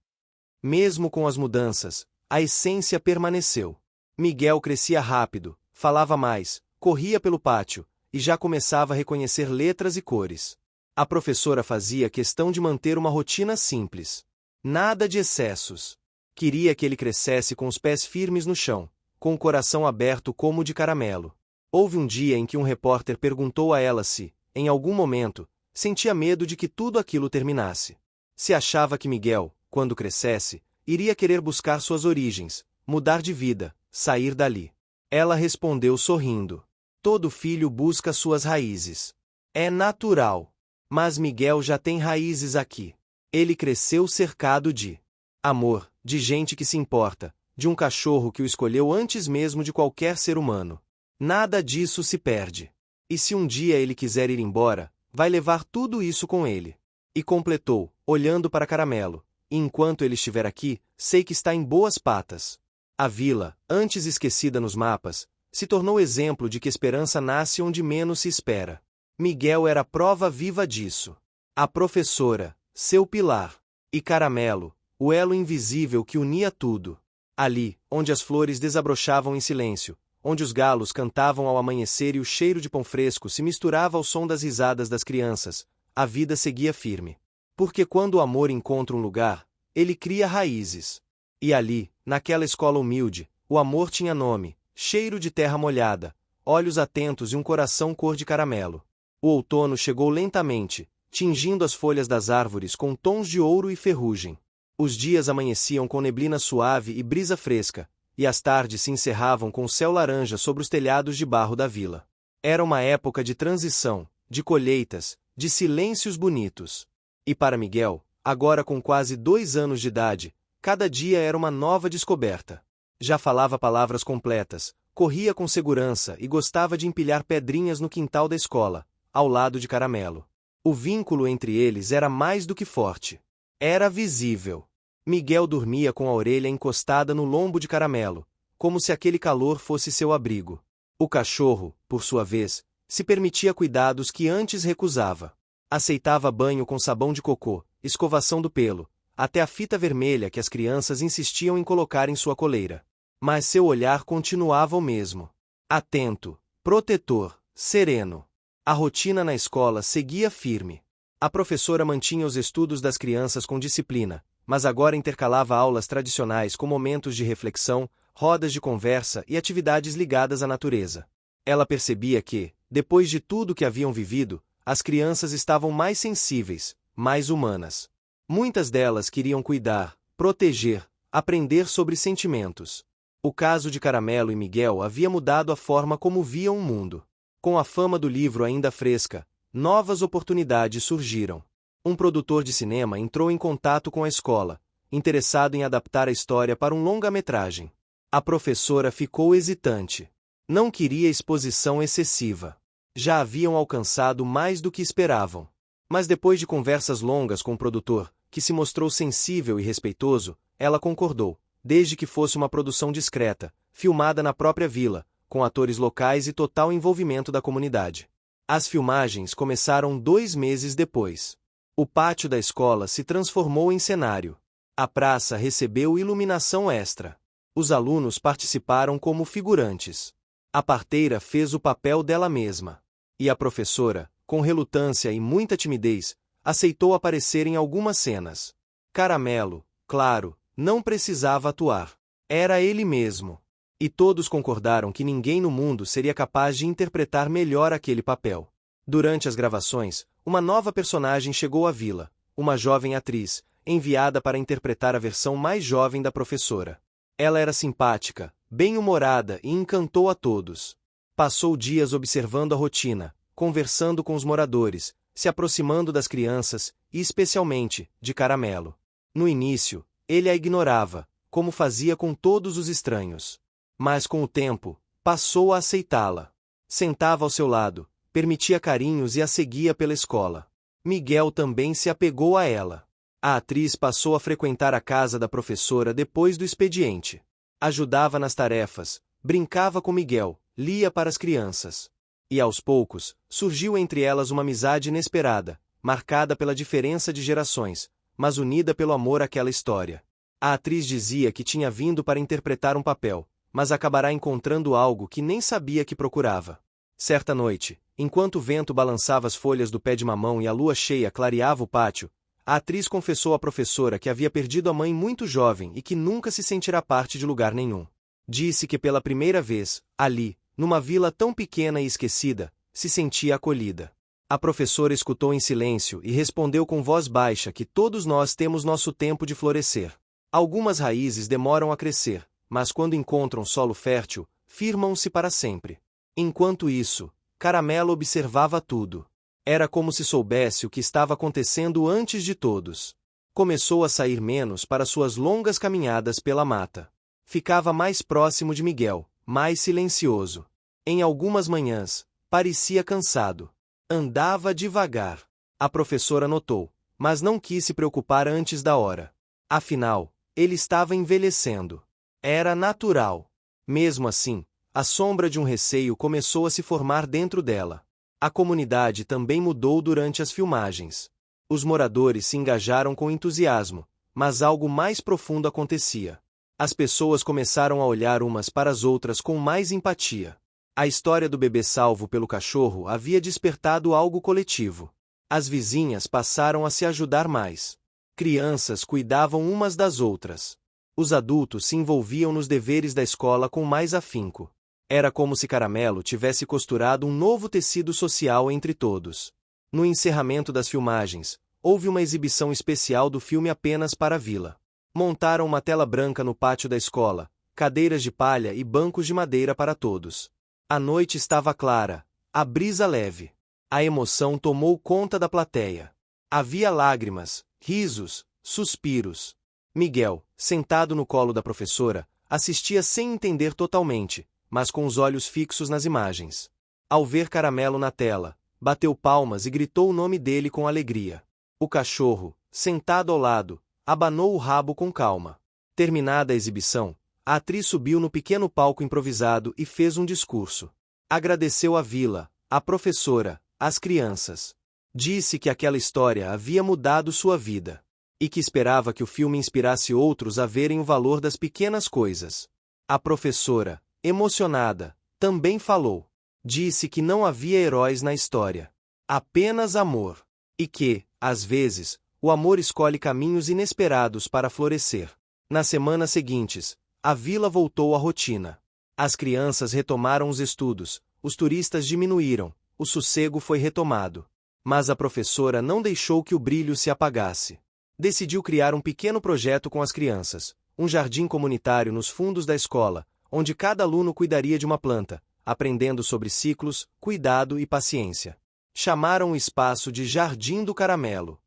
[SPEAKER 1] Mesmo com as mudanças, a essência permaneceu. Miguel crescia rápido, falava mais, corria pelo pátio, e já começava a reconhecer letras e cores. A professora fazia questão de manter uma rotina simples. Nada de excessos. Queria que ele crescesse com os pés firmes no chão, com o coração aberto como o de Caramelo. Houve um dia em que um repórter perguntou a ela se, em algum momento, sentia medo de que tudo aquilo terminasse. Se achava que Miguel, quando crescesse, iria querer buscar suas origens, mudar de vida, sair dali. Ela respondeu sorrindo: todo filho busca suas raízes. É natural. Mas Miguel já tem raízes aqui. Ele cresceu cercado de amor, de gente que se importa, de um cachorro que o escolheu antes mesmo de qualquer ser humano. Nada disso se perde. E se um dia ele quiser ir embora, vai levar tudo isso com ele. E completou, olhando para Caramelo: e enquanto ele estiver aqui, sei que está em boas patas. A vila, antes esquecida nos mapas, se tornou exemplo de que esperança nasce onde menos se espera. Miguel era prova viva disso. A professora, seu pilar. E Caramelo, o elo invisível que unia tudo. Ali, onde as flores desabrochavam em silêncio, onde os galos cantavam ao amanhecer e o cheiro de pão fresco se misturava ao som das risadas das crianças, a vida seguia firme. Porque quando o amor encontra um lugar, ele cria raízes. E ali, naquela escola humilde, o amor tinha nome, cheiro de terra molhada, olhos atentos e um coração cor de caramelo. O outono chegou lentamente, tingindo as folhas das árvores com tons de ouro e ferrugem. Os dias amanheciam com neblina suave e brisa fresca, e as tardes se encerravam com o céu laranja sobre os telhados de barro da vila. Era uma época de transição, de colheitas, de silêncios bonitos. E para Miguel, agora com quase 2 anos de idade, cada dia era uma nova descoberta. Já falava palavras completas, corria com segurança e gostava de empilhar pedrinhas no quintal da escola, ao lado de Caramelo. O vínculo entre eles era mais do que forte. Era visível. Miguel dormia com a orelha encostada no lombo de Caramelo, como se aquele calor fosse seu abrigo. O cachorro, por sua vez, se permitia cuidados que antes recusava. Aceitava banho com sabão de cocô, escovação do pelo, até a fita vermelha que as crianças insistiam em colocar em sua coleira. Mas seu olhar continuava o mesmo. Atento, protetor, sereno. A rotina na escola seguia firme. A professora mantinha os estudos das crianças com disciplina, mas agora intercalava aulas tradicionais com momentos de reflexão, rodas de conversa e atividades ligadas à natureza. Ela percebia que, depois de tudo que haviam vivido, as crianças estavam mais sensíveis, mais humanas. Muitas delas queriam cuidar, proteger, aprender sobre sentimentos. O caso de Caramelo e Miguel havia mudado a forma como viam o mundo. Com a fama do livro ainda fresca, novas oportunidades surgiram. Um produtor de cinema entrou em contato com a escola, interessado em adaptar a história para um longa-metragem. A professora ficou hesitante. Não queria exposição excessiva. Já haviam alcançado mais do que esperavam. Mas depois de conversas longas com o produtor, que se mostrou sensível e respeitoso, ela concordou, desde que fosse uma produção discreta, filmada na própria vila, com atores locais e total envolvimento da comunidade. As filmagens começaram 2 meses depois. O pátio da escola se transformou em cenário. A praça recebeu iluminação extra. Os alunos participaram como figurantes. A parteira fez o papel dela mesma. E a professora, com relutância e muita timidez, aceitou aparecer em algumas cenas. Caramelo, claro, não precisava atuar. Era ele mesmo. E todos concordaram que ninguém no mundo seria capaz de interpretar melhor aquele papel. Durante as gravações, uma nova personagem chegou à vila, uma jovem atriz, enviada para interpretar a versão mais jovem da professora. Ela era simpática, bem-humorada e encantou a todos. Passou dias observando a rotina, conversando com os moradores, se aproximando das crianças e, especialmente, de Caramelo. No início, ele a ignorava, como fazia com todos os estranhos. Mas com o tempo, passou a aceitá-la. Sentava ao seu lado, permitia carinhos e a seguia pela escola. Miguel também se apegou a ela. A atriz passou a frequentar a casa da professora depois do expediente. Ajudava nas tarefas, brincava com Miguel, lia para as crianças. E aos poucos, surgiu entre elas uma amizade inesperada, marcada pela diferença de gerações, mas unida pelo amor àquela história. A atriz dizia que tinha vindo para interpretar um papel, mas acabará encontrando algo que nem sabia que procurava. Certa noite, enquanto o vento balançava as folhas do pé de mamão e a lua cheia clareava o pátio, a atriz confessou à professora que havia perdido a mãe muito jovem e que nunca se sentirá parte de lugar nenhum. Disse que pela primeira vez, ali, numa vila tão pequena e esquecida, se sentia acolhida. A professora escutou em silêncio e respondeu com voz baixa que todos nós temos nosso tempo de florescer. Algumas raízes demoram a crescer, mas quando encontram solo fértil, firmam-se para sempre. Enquanto isso, Caramelo observava tudo. Era como se soubesse o que estava acontecendo antes de todos. Começou a sair menos para suas longas caminhadas pela mata. Ficava mais próximo de Miguel, mais silencioso. Em algumas manhãs, parecia cansado. Andava devagar. A professora notou, mas não quis se preocupar antes da hora. Afinal, ele estava envelhecendo. Era natural. Mesmo assim, a sombra de um receio começou a se formar dentro dela. A comunidade também mudou durante as filmagens. Os moradores se engajaram com entusiasmo, mas algo mais profundo acontecia. As pessoas começaram a olhar umas para as outras com mais empatia. A história do bebê salvo pelo cachorro havia despertado algo coletivo. As vizinhas passaram a se ajudar mais. Crianças cuidavam umas das outras. Os adultos se envolviam nos deveres da escola com mais afinco. Era como se Caramelo tivesse costurado um novo tecido social entre todos. No encerramento das filmagens, houve uma exibição especial do filme apenas para a vila. Montaram uma tela branca no pátio da escola, cadeiras de palha e bancos de madeira para todos. A noite estava clara, a brisa leve. A emoção tomou conta da plateia. Havia lágrimas, risos, suspiros. Miguel, sentado no colo da professora, assistia sem entender totalmente, mas com os olhos fixos nas imagens. Ao ver Caramelo na tela, bateu palmas e gritou o nome dele com alegria. O cachorro, sentado ao lado, abanou o rabo com calma. Terminada a exibição, a atriz subiu no pequeno palco improvisado e fez um discurso. Agradeceu a vila, a professora, as crianças. Disse que aquela história havia mudado sua vida. E que esperava que o filme inspirasse outros a verem o valor das pequenas coisas. A professora, emocionada, também falou. Disse que não havia heróis na história. Apenas amor. E que, às vezes, o amor escolhe caminhos inesperados para florescer. Nas semanas seguintes, a vila voltou à rotina. As crianças retomaram os estudos, os turistas diminuíram, o sossego foi retomado. Mas a professora não deixou que o brilho se apagasse. Decidiu criar um pequeno projeto com as crianças, um jardim comunitário nos fundos da escola, onde cada aluno cuidaria de uma planta, aprendendo sobre ciclos, cuidado e paciência. Chamaram o espaço de Jardim do Caramelo.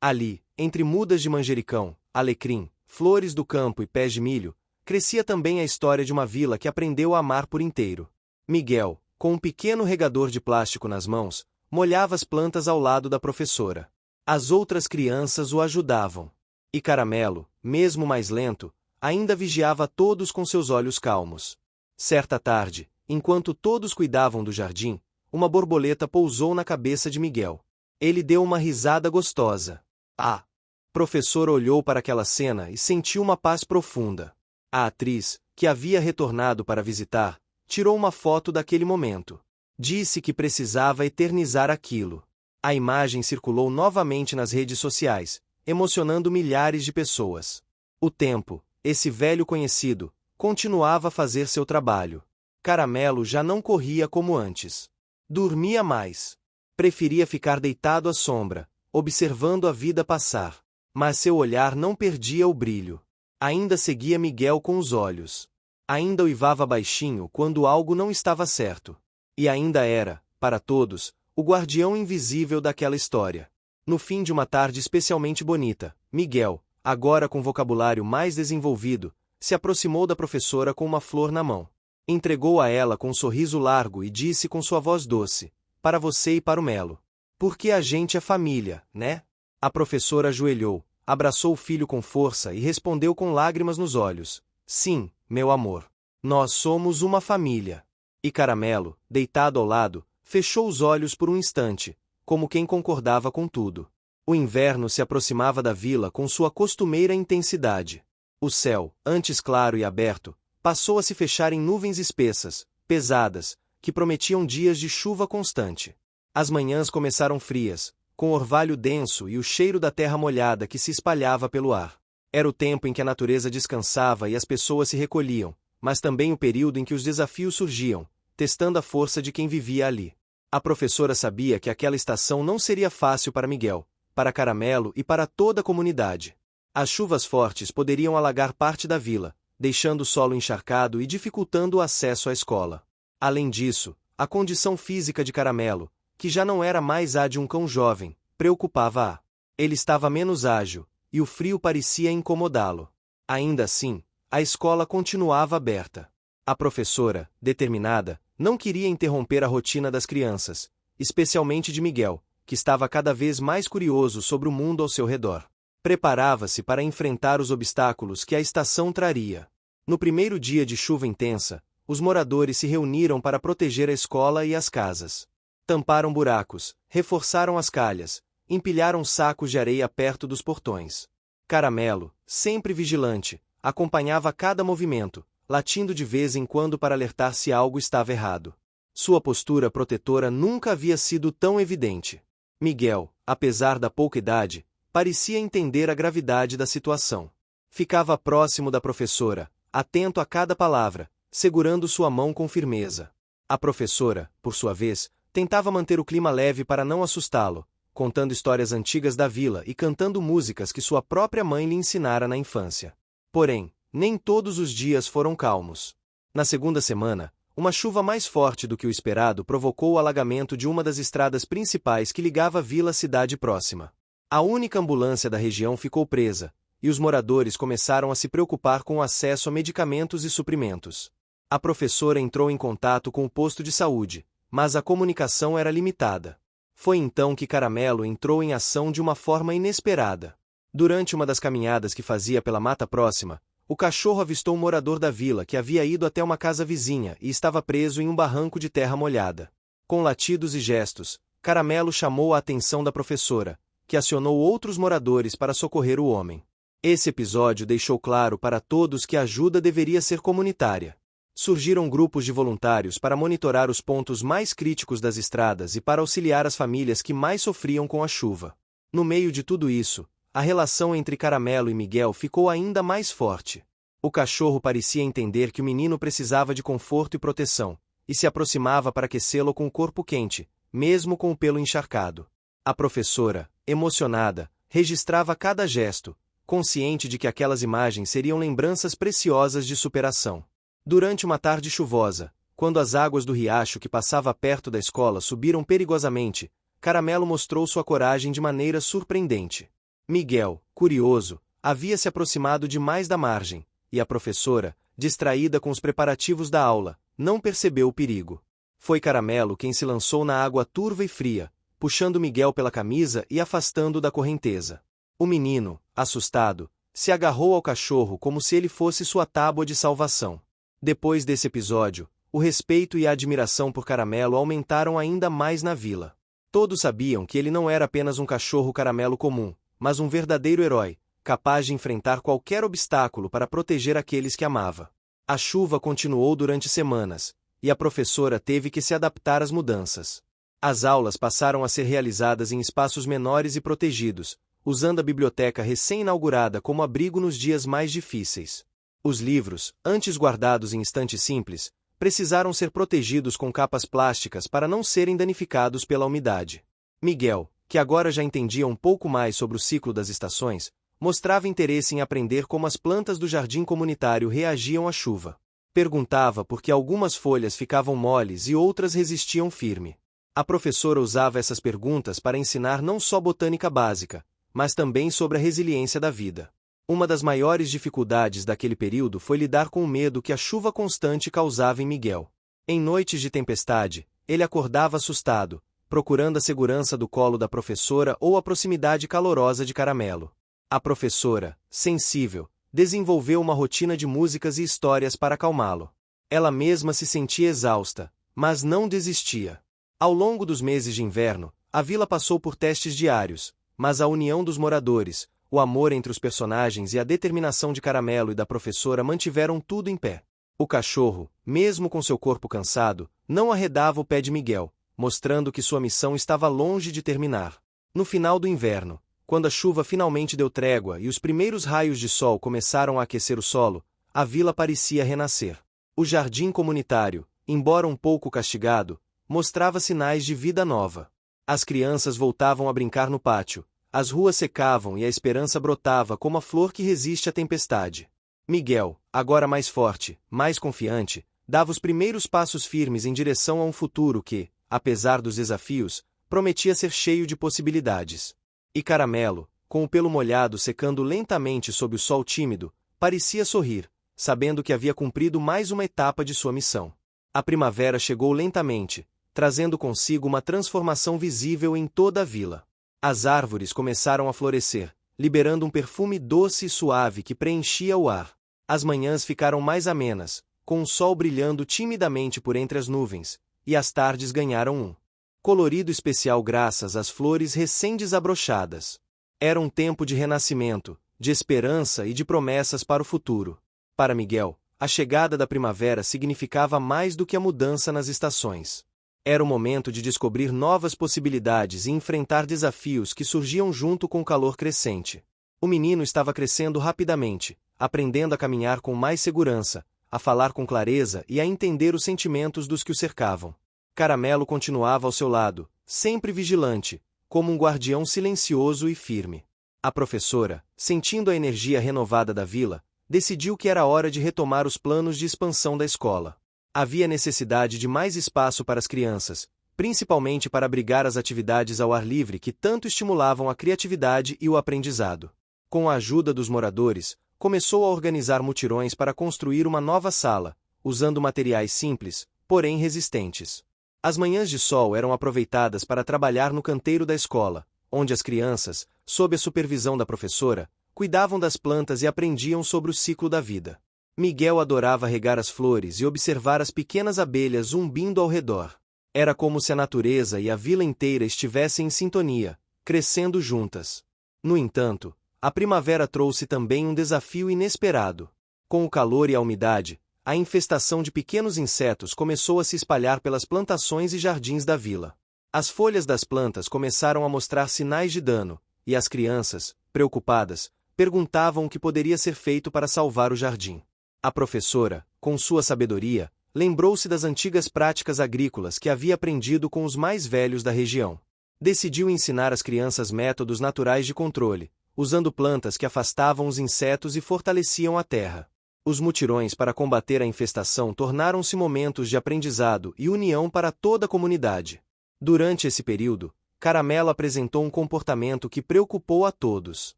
[SPEAKER 1] Ali, entre mudas de manjericão, alecrim, flores do campo e pés de milho, crescia também a história de uma vila que aprendeu a amar por inteiro. Miguel, com um pequeno regador de plástico nas mãos, molhava as plantas ao lado da professora. As outras crianças o ajudavam. E Caramelo, mesmo mais lento, ainda vigiava todos com seus olhos calmos. Certa tarde, enquanto todos cuidavam do jardim, uma borboleta pousou na cabeça de Miguel. Ele deu uma risada gostosa. A professora olhou para aquela cena e sentiu uma paz profunda. A atriz, que havia retornado para visitar, tirou uma foto daquele momento. Disse que precisava eternizar aquilo. A imagem circulou novamente nas redes sociais, emocionando milhares de pessoas. O tempo, esse velho conhecido, continuava a fazer seu trabalho. Caramelo já não corria como antes. Dormia mais. Preferia ficar deitado à sombra, observando a vida passar. Mas seu olhar não perdia o brilho. Ainda seguia Miguel com os olhos. Ainda uivava baixinho quando algo não estava certo. E ainda era, para todos, o guardião invisível daquela história. No fim de uma tarde especialmente bonita, Miguel, agora com vocabulário mais desenvolvido, se aproximou da professora com uma flor na mão. Entregou a ela com um sorriso largo e disse com sua voz doce: "Para você e para o Melo. Porque a gente é família, né?" A professora ajoelhou, abraçou o filho com força e respondeu com lágrimas nos olhos: "Sim, meu amor. Nós somos uma família." E Caramelo, deitado ao lado, fechou os olhos por um instante, como quem concordava com tudo. O inverno se aproximava da vila com sua costumeira intensidade. O céu, antes claro e aberto, passou a se fechar em nuvens espessas, pesadas, que prometiam dias de chuva constante. As manhãs começaram frias, com orvalho denso e o cheiro da terra molhada que se espalhava pelo ar. Era o tempo em que a natureza descansava e as pessoas se recolhiam, mas também o período em que os desafios surgiam, testando a força de quem vivia ali. A professora sabia que aquela estação não seria fácil para Miguel, para Caramelo e para toda a comunidade. As chuvas fortes poderiam alagar parte da vila, deixando o solo encharcado e dificultando o acesso à escola. Além disso, a condição física de Caramelo, que já não era mais a de um cão jovem, preocupava-a. Ele estava menos ágil, e o frio parecia incomodá-lo. Ainda assim, a escola continuava aberta. A professora, determinada, não queria interromper a rotina das crianças, especialmente de Miguel, que estava cada vez mais curioso sobre o mundo ao seu redor. Preparava-se para enfrentar os obstáculos que a estação traria. No primeiro dia de chuva intensa, os moradores se reuniram para proteger a escola e as casas. Tamparam buracos, reforçaram as calhas, empilharam sacos de areia perto dos portões. Caramelo, sempre vigilante, acompanhava cada movimento, latindo de vez em quando para alertar se algo estava errado. Sua postura protetora nunca havia sido tão evidente. Miguel, apesar da pouca idade, parecia entender a gravidade da situação. Ficava próximo da professora, atento a cada palavra, segurando sua mão com firmeza. A professora, por sua vez, tentava manter o clima leve para não assustá-lo, contando histórias antigas da vila e cantando músicas que sua própria mãe lhe ensinara na infância. Porém, nem todos os dias foram calmos. Na segunda semana, uma chuva mais forte do que o esperado provocou o alagamento de uma das estradas principais que ligava a vila à cidade próxima. A única ambulância da região ficou presa, e os moradores começaram a se preocupar com o acesso a medicamentos e suprimentos. A professora entrou em contato com o posto de saúde, mas a comunicação era limitada. Foi então que Caramelo entrou em ação de uma forma inesperada. Durante uma das caminhadas que fazia pela mata próxima, o cachorro avistou um morador da vila que havia ido até uma casa vizinha e estava preso em um barranco de terra molhada. Com latidos e gestos, Caramelo chamou a atenção da professora, que acionou outros moradores para socorrer o homem. Esse episódio deixou claro para todos que a ajuda deveria ser comunitária. Surgiram grupos de voluntários para monitorar os pontos mais críticos das estradas e para auxiliar as famílias que mais sofriam com a chuva. No meio de tudo isso, a relação entre Caramelo e Miguel ficou ainda mais forte. O cachorro parecia entender que o menino precisava de conforto e proteção, e se aproximava para aquecê-lo com o corpo quente, mesmo com o pelo encharcado. A professora, emocionada, registrava cada gesto, consciente de que aquelas imagens seriam lembranças preciosas de superação. Durante uma tarde chuvosa, quando as águas do riacho que passava perto da escola subiram perigosamente, Caramelo mostrou sua coragem de maneira surpreendente. Miguel, curioso, havia se aproximado demais da margem, e a professora, distraída com os preparativos da aula, não percebeu o perigo. Foi Caramelo quem se lançou na água turva e fria, puxando Miguel pela camisa e afastando-o da correnteza. O menino, assustado, se agarrou ao cachorro como se ele fosse sua tábua de salvação. Depois desse episódio, o respeito e a admiração por Caramelo aumentaram ainda mais na vila. Todos sabiam que ele não era apenas um cachorro caramelo comum, mas um verdadeiro herói, capaz de enfrentar qualquer obstáculo para proteger aqueles que amava. A chuva continuou durante semanas, e a professora teve que se adaptar às mudanças. As aulas passaram a ser realizadas em espaços menores e protegidos, usando a biblioteca recém-inaugurada como abrigo nos dias mais difíceis. Os livros, antes guardados em estantes simples, precisaram ser protegidos com capas plásticas para não serem danificados pela umidade. Miguel, que agora já entendia um pouco mais sobre o ciclo das estações, mostrava interesse em aprender como as plantas do jardim comunitário reagiam à chuva. Perguntava por que algumas folhas ficavam moles e outras resistiam firme. A professora usava essas perguntas para ensinar não só botânica básica, mas também sobre a resiliência da vida. Uma das maiores dificuldades daquele período foi lidar com o medo que a chuva constante causava em Miguel. Em noites de tempestade, ele acordava assustado, procurando a segurança do colo da professora ou a proximidade calorosa de Caramelo. A professora, sensível, desenvolveu uma rotina de músicas e histórias para acalmá-lo. Ela mesma se sentia exausta, mas não desistia. Ao longo dos meses de inverno, a vila passou por testes diários, mas a união dos moradores, o amor entre os personagens e a determinação de Caramelo e da professora mantiveram tudo em pé. O cachorro, mesmo com seu corpo cansado, não arredava o pé de Miguel, mostrando que sua missão estava longe de terminar. No final do inverno, quando a chuva finalmente deu trégua e os primeiros raios de sol começaram a aquecer o solo, a vila parecia renascer. O jardim comunitário, embora um pouco castigado, mostrava sinais de vida nova. As crianças voltavam a brincar no pátio, as ruas secavam e a esperança brotava como a flor que resiste à tempestade. Miguel, agora mais forte, mais confiante, dava os primeiros passos firmes em direção a um futuro que, apesar dos desafios, prometia ser cheio de possibilidades. E Caramelo, com o pelo molhado secando lentamente sob o sol tímido, parecia sorrir, sabendo que havia cumprido mais uma etapa de sua missão. A primavera chegou lentamente, trazendo consigo uma transformação visível em toda a vila. As árvores começaram a florescer, liberando um perfume doce e suave que preenchia o ar. As manhãs ficaram mais amenas, com o sol brilhando timidamente por entre as nuvens, e as tardes ganharam um colorido especial graças às flores recém-desabrochadas. Era um tempo de renascimento, de esperança e de promessas para o futuro. Para Miguel, a chegada da primavera significava mais do que a mudança nas estações. Era o momento de descobrir novas possibilidades e enfrentar desafios que surgiam junto com o calor crescente. O menino estava crescendo rapidamente, aprendendo a caminhar com mais segurança, a falar com clareza e a entender os sentimentos dos que o cercavam. Caramelo continuava ao seu lado, sempre vigilante, como um guardião silencioso e firme. A professora, sentindo a energia renovada da vila, decidiu que era hora de retomar os planos de expansão da escola. Havia necessidade de mais espaço para as crianças, principalmente para abrigar as atividades ao ar livre que tanto estimulavam a criatividade e o aprendizado. Com a ajuda dos moradores, começou a organizar mutirões para construir uma nova sala, usando materiais simples, porém resistentes. As manhãs de sol eram aproveitadas para trabalhar no canteiro da escola, onde as crianças, sob a supervisão da professora, cuidavam das plantas e aprendiam sobre o ciclo da vida. Miguel adorava regar as flores e observar as pequenas abelhas zumbindo ao redor. Era como se a natureza e a vila inteira estivessem em sintonia, crescendo juntas. No entanto, a primavera trouxe também um desafio inesperado. Com o calor e a umidade, a infestação de pequenos insetos começou a se espalhar pelas plantações e jardins da vila. As folhas das plantas começaram a mostrar sinais de dano, e as crianças, preocupadas, perguntavam o que poderia ser feito para salvar o jardim. A professora, com sua sabedoria, lembrou-se das antigas práticas agrícolas que havia aprendido com os mais velhos da região. Decidiu ensinar às crianças métodos naturais de controle, usando plantas que afastavam os insetos e fortaleciam a terra. Os mutirões para combater a infestação tornaram-se momentos de aprendizado e união para toda a comunidade. Durante esse período, Caramelo apresentou um comportamento que preocupou a todos.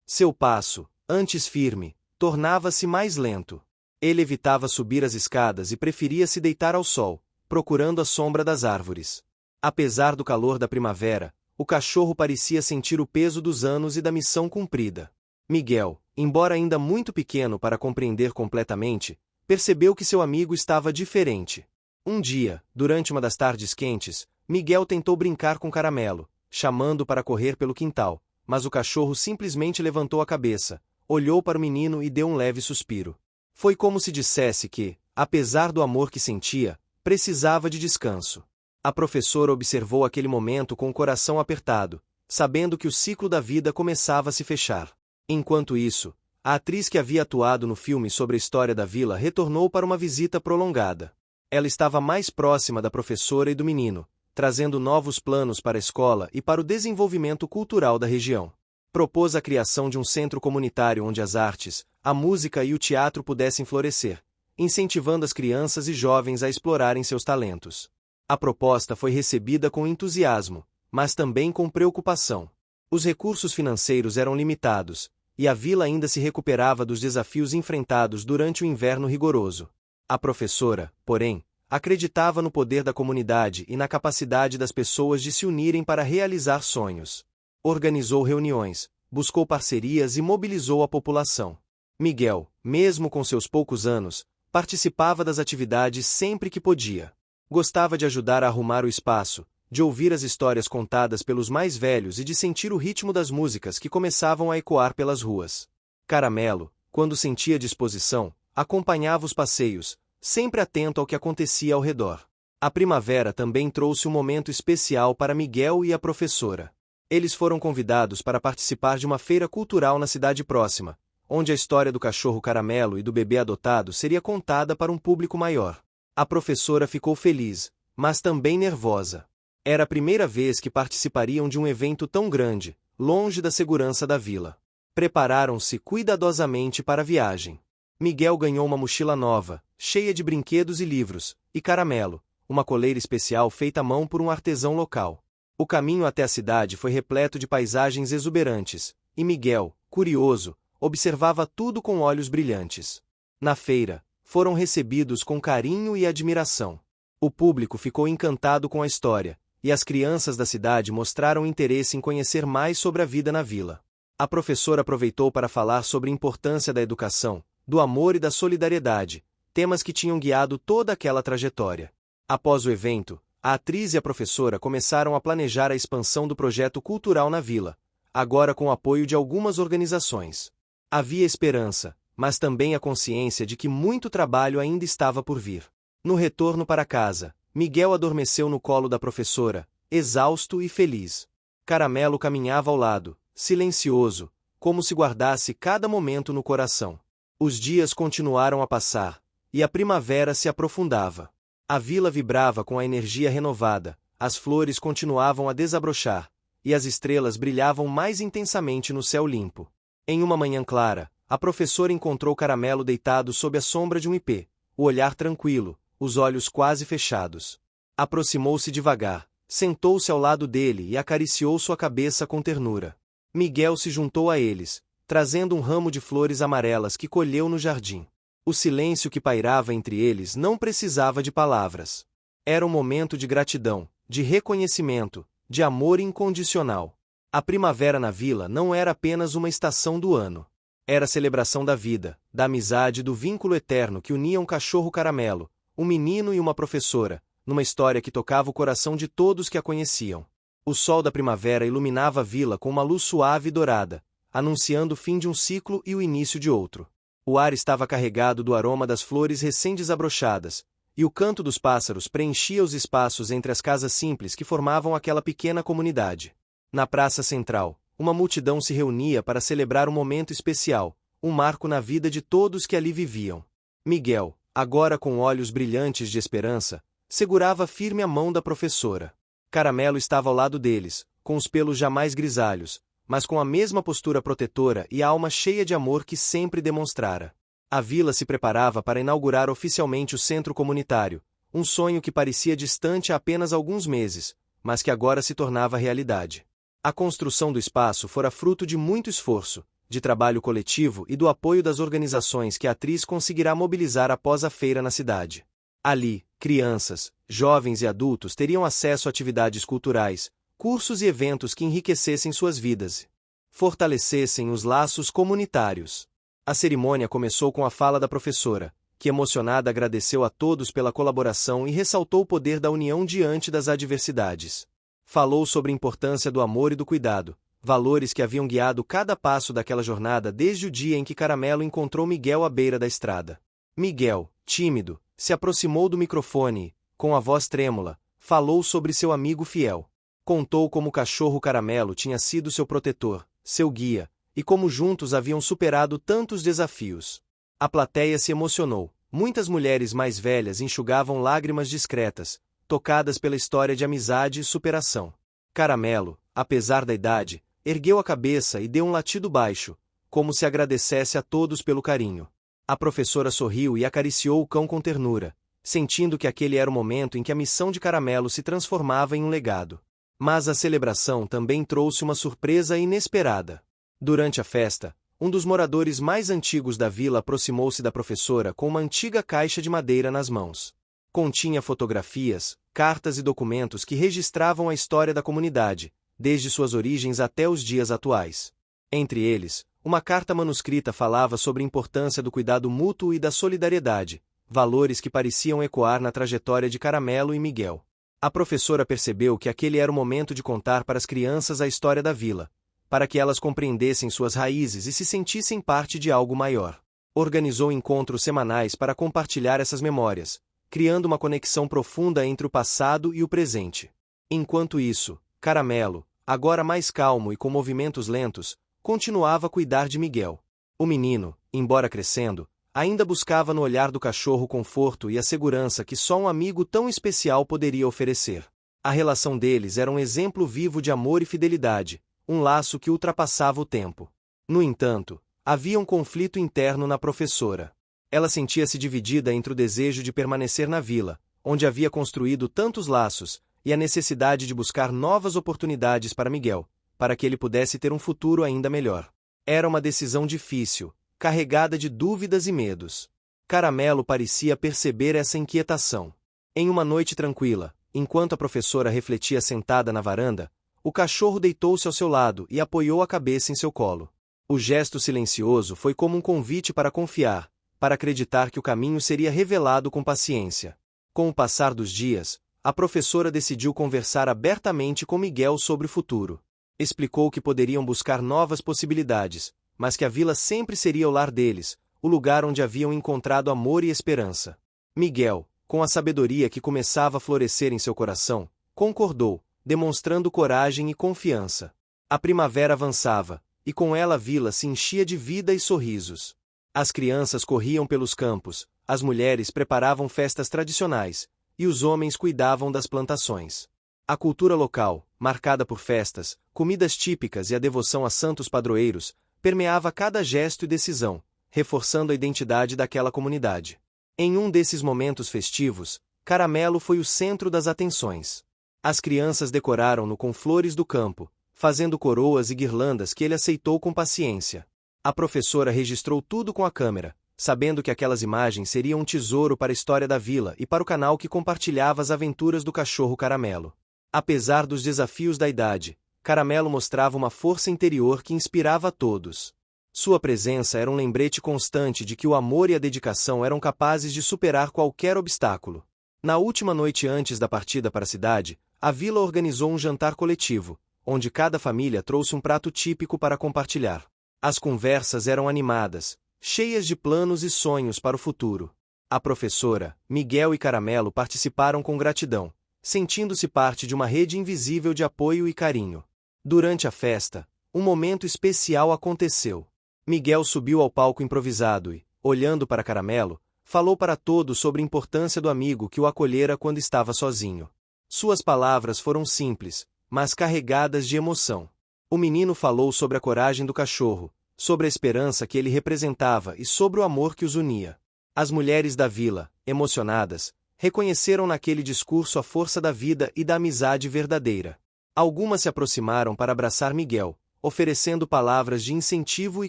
[SPEAKER 1] Seu passo, antes firme, tornava-se mais lento. Ele evitava subir as escadas e preferia se deitar ao sol, procurando a sombra das árvores. Apesar do calor da primavera, o cachorro parecia sentir o peso dos anos e da missão cumprida. Miguel, embora ainda muito pequeno para compreender completamente, percebeu que seu amigo estava diferente. Um dia, durante uma das tardes quentes, Miguel tentou brincar com Caramelo, chamando para correr pelo quintal, mas o cachorro simplesmente levantou a cabeça, olhou para o menino e deu um leve suspiro. Foi como se dissesse que, apesar do amor que sentia, precisava de descanso. A professora observou aquele momento com o coração apertado, sabendo que o ciclo da vida começava a se fechar. Enquanto isso, a atriz que havia atuado no filme sobre a história da vila retornou para uma visita prolongada. Ela estava mais próxima da professora e do menino, trazendo novos planos para a escola e para o desenvolvimento cultural da região. Propôs a criação de um centro comunitário onde as artes, a música e o teatro pudessem florescer, incentivando as crianças e jovens a explorarem seus talentos. A proposta foi recebida com entusiasmo, mas também com preocupação. Os recursos financeiros eram limitados, e a vila ainda se recuperava dos desafios enfrentados durante o inverno rigoroso. A professora, porém, acreditava no poder da comunidade e na capacidade das pessoas de se unirem para realizar sonhos. Organizou reuniões, buscou parcerias e mobilizou a população. Miguel, mesmo com seus poucos anos, participava das atividades sempre que podia. Gostava de ajudar a arrumar o espaço, de ouvir as histórias contadas pelos mais velhos e de sentir o ritmo das músicas que começavam a ecoar pelas ruas. Caramelo, quando sentia disposição, acompanhava os passeios, sempre atento ao que acontecia ao redor. A primavera também trouxe um momento especial para Miguel e a professora. Eles foram convidados para participar de uma feira cultural na cidade próxima, onde a história do cachorro Caramelo e do bebê adotado seria contada para um público maior. A professora ficou feliz, mas também nervosa. Era a primeira vez que participariam de um evento tão grande, longe da segurança da vila. Prepararam-se cuidadosamente para a viagem. Miguel ganhou uma mochila nova, cheia de brinquedos e livros, e Caramelo, uma coleira especial feita à mão por um artesão local. O caminho até a cidade foi repleto de paisagens exuberantes, e Miguel, curioso, observava tudo com olhos brilhantes. Na feira, foram recebidos com carinho e admiração. O público ficou encantado com a história, e as crianças da cidade mostraram interesse em conhecer mais sobre a vida na vila. A professora aproveitou para falar sobre a importância da educação, do amor e da solidariedade, temas que tinham guiado toda aquela trajetória. Após o evento, a atriz e a professora começaram a planejar a expansão do projeto cultural na vila, agora com o apoio de algumas organizações. Havia esperança, mas também a consciência de que muito trabalho ainda estava por vir. No retorno para casa, Miguel adormeceu no colo da professora, exausto e feliz. Caramelo caminhava ao lado, silencioso, como se guardasse cada momento no coração. Os dias continuaram a passar, e a primavera se aprofundava. A vila vibrava com a energia renovada, as flores continuavam a desabrochar, e as estrelas brilhavam mais intensamente no céu limpo. Em uma manhã clara, a professora encontrou Caramelo deitado sob a sombra de um ipê, o olhar tranquilo, os olhos quase fechados. Aproximou-se devagar, sentou-se ao lado dele e acariciou sua cabeça com ternura. Miguel se juntou a eles, trazendo um ramo de flores amarelas que colheu no jardim. O silêncio que pairava entre eles não precisava de palavras. Era um momento de gratidão, de reconhecimento, de amor incondicional. A primavera na vila não era apenas uma estação do ano. Era a celebração da vida, da amizade e do vínculo eterno que unia um cachorro Caramelo, um menino e uma professora, numa história que tocava o coração de todos que a conheciam. O sol da primavera iluminava a vila com uma luz suave e dourada, anunciando o fim de um ciclo e o início de outro. O ar estava carregado do aroma das flores recém-desabrochadas, e o canto dos pássaros preenchia os espaços entre as casas simples que formavam aquela pequena comunidade. Na praça central, uma multidão se reunia para celebrar um momento especial, um marco na vida de todos que ali viviam. Miguel, agora com olhos brilhantes de esperança, segurava firme a mão da professora. Caramelo estava ao lado deles, com os pelos jamais grisalhos, mas com a mesma postura protetora e a alma cheia de amor que sempre demonstrara. A vila se preparava para inaugurar oficialmente o centro comunitário, um sonho que parecia distante há apenas alguns meses, mas que agora se tornava realidade. A construção do espaço fora fruto de muito esforço, de trabalho coletivo e do apoio das organizações que a atriz conseguirá mobilizar após a feira na cidade. Ali, crianças, jovens e adultos teriam acesso a atividades culturais, cursos e eventos que enriquecessem suas vidas, fortalecessem os laços comunitários. A cerimônia começou com a fala da professora, que emocionada agradeceu a todos pela colaboração e ressaltou o poder da união diante das adversidades. Falou sobre a importância do amor e do cuidado, valores que haviam guiado cada passo daquela jornada desde o dia em que Caramelo encontrou Miguel à beira da estrada. Miguel, tímido, se aproximou do microfone e, com a voz trêmula, falou sobre seu amigo fiel. Contou como o cachorro Caramelo tinha sido seu protetor, seu guia, e como juntos haviam superado tantos desafios. A plateia se emocionou. Muitas mulheres mais velhas enxugavam lágrimas discretas, tocadas pela história de amizade e superação. Caramelo, apesar da idade, ergueu a cabeça e deu um latido baixo, como se agradecesse a todos pelo carinho. A professora sorriu e acariciou o cão com ternura, sentindo que aquele era o momento em que a missão de Caramelo se transformava em um legado. Mas a celebração também trouxe uma surpresa inesperada. Durante a festa, um dos moradores mais antigos da vila aproximou-se da professora com uma antiga caixa de madeira nas mãos. Continha fotografias, cartas e documentos que registravam a história da comunidade, desde suas origens até os dias atuais. Entre eles, uma carta manuscrita falava sobre a importância do cuidado mútuo e da solidariedade, valores que pareciam ecoar na trajetória de Caramelo e Miguel. A professora percebeu que aquele era o momento de contar para as crianças a história da vila, para que elas compreendessem suas raízes e se sentissem parte de algo maior. Organizou encontros semanais para compartilhar essas memórias, criando uma conexão profunda entre o passado e o presente. Enquanto isso, Caramelo, agora mais calmo e com movimentos lentos, continuava a cuidar de Miguel. O menino, embora crescendo, ainda buscava no olhar do cachorro o conforto e a segurança que só um amigo tão especial poderia oferecer. A relação deles era um exemplo vivo de amor e fidelidade, um laço que ultrapassava o tempo. No entanto, havia um conflito interno na professora. Ela sentia-se dividida entre o desejo de permanecer na vila, onde havia construído tantos laços, e a necessidade de buscar novas oportunidades para Miguel, para que ele pudesse ter um futuro ainda melhor. Era uma decisão difícil, carregada de dúvidas e medos. Caramelo parecia perceber essa inquietação. Em uma noite tranquila, enquanto a professora refletia sentada na varanda, o cachorro deitou-se ao seu lado e apoiou a cabeça em seu colo. O gesto silencioso foi como um convite para confiar, para acreditar que o caminho seria revelado com paciência. Com o passar dos dias, a professora decidiu conversar abertamente com Miguel sobre o futuro. Explicou que poderiam buscar novas possibilidades, mas que a vila sempre seria o lar deles, o lugar onde haviam encontrado amor e esperança. Miguel, com a sabedoria que começava a florescer em seu coração, concordou, demonstrando coragem e confiança. A primavera avançava, e com ela a vila se enchia de vida e sorrisos. As crianças corriam pelos campos, as mulheres preparavam festas tradicionais, e os homens cuidavam das plantações. A cultura local, marcada por festas, comidas típicas e a devoção a santos padroeiros, permeava cada gesto e decisão, reforçando a identidade daquela comunidade. Em um desses momentos festivos, Caramelo foi o centro das atenções. As crianças decoraram-no com flores do campo, fazendo coroas e guirlandas que ele aceitou com paciência. A professora registrou tudo com a câmera, sabendo que aquelas imagens seriam um tesouro para a história da vila e para o canal que compartilhava as aventuras do cachorro Caramelo. Apesar dos desafios da idade, Caramelo mostrava uma força interior que inspirava a todos. Sua presença era um lembrete constante de que o amor e a dedicação eram capazes de superar qualquer obstáculo. Na última noite antes da partida para a cidade, a vila organizou um jantar coletivo, onde cada família trouxe um prato típico para compartilhar. As conversas eram animadas, cheias de planos e sonhos para o futuro. A professora, Miguel e Caramelo participaram com gratidão, sentindo-se parte de uma rede invisível de apoio e carinho. Durante a festa, um momento especial aconteceu. Miguel subiu ao palco improvisado e, olhando para Caramelo, falou para todos sobre a importância do amigo que o acolhera quando estava sozinho. Suas palavras foram simples, mas carregadas de emoção. O menino falou sobre a coragem do cachorro, sobre a esperança que ele representava e sobre o amor que os unia. As mulheres da vila, emocionadas, reconheceram naquele discurso a força da vida e da amizade verdadeira. Algumas se aproximaram para abraçar Miguel, oferecendo palavras de incentivo e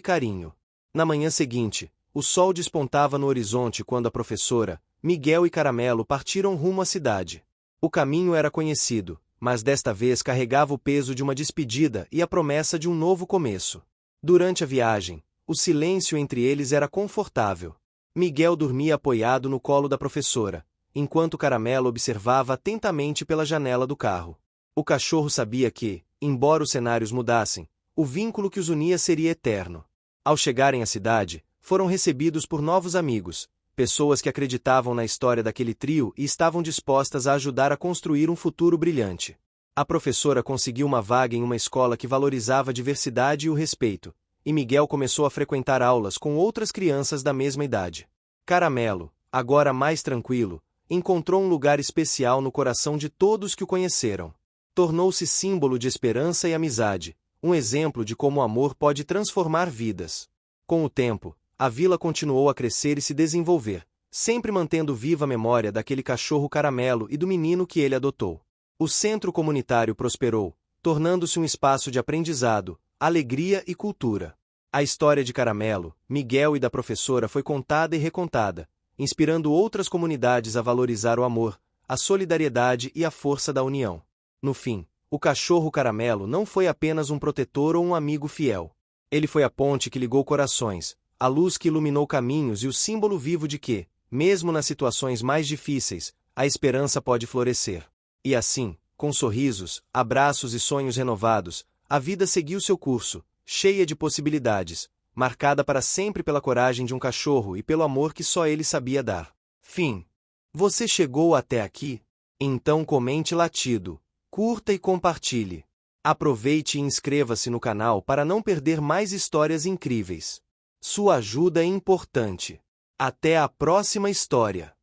[SPEAKER 1] carinho. Na manhã seguinte, o sol despontava no horizonte quando a professora, Miguel e Caramelo partiram rumo à cidade. O caminho era conhecido, mas desta vez carregava o peso de uma despedida e a promessa de um novo começo. Durante a viagem, o silêncio entre eles era confortável. Miguel dormia apoiado no colo da professora, enquanto Caramelo observava atentamente pela janela do carro. O cachorro sabia que, embora os cenários mudassem, o vínculo que os unia seria eterno. Ao chegarem à cidade, foram recebidos por novos amigos, pessoas que acreditavam na história daquele trio e estavam dispostas a ajudar a construir um futuro brilhante. A professora conseguiu uma vaga em uma escola que valorizava a diversidade e o respeito, e Miguel começou a frequentar aulas com outras crianças da mesma idade. Caramelo, agora mais tranquilo, encontrou um lugar especial no coração de todos que o conheceram. Tornou-se símbolo de esperança e amizade, um exemplo de como o amor pode transformar vidas. Com o tempo, a vila continuou a crescer e se desenvolver, sempre mantendo viva a memória daquele cachorro Caramelo e do menino que ele adotou. O centro comunitário prosperou, tornando-se um espaço de aprendizado, alegria e cultura. A história de Caramelo, Miguel e da professora foi contada e recontada, inspirando outras comunidades a valorizar o amor, a solidariedade e a força da união. No fim, o cachorro Caramelo não foi apenas um protetor ou um amigo fiel. Ele foi a ponte que ligou corações, a luz que iluminou caminhos e o símbolo vivo de que, mesmo nas situações mais difíceis, a esperança pode florescer. E assim, com sorrisos, abraços e sonhos renovados, a vida seguiu seu curso, cheia de possibilidades, marcada para sempre pela coragem de um cachorro e pelo amor que só ele sabia dar. Fim. Você chegou até aqui? Então comente latido, curta e compartilhe. Aproveite e inscreva-se no canal para não perder mais histórias incríveis. Sua ajuda é importante. Até a próxima história!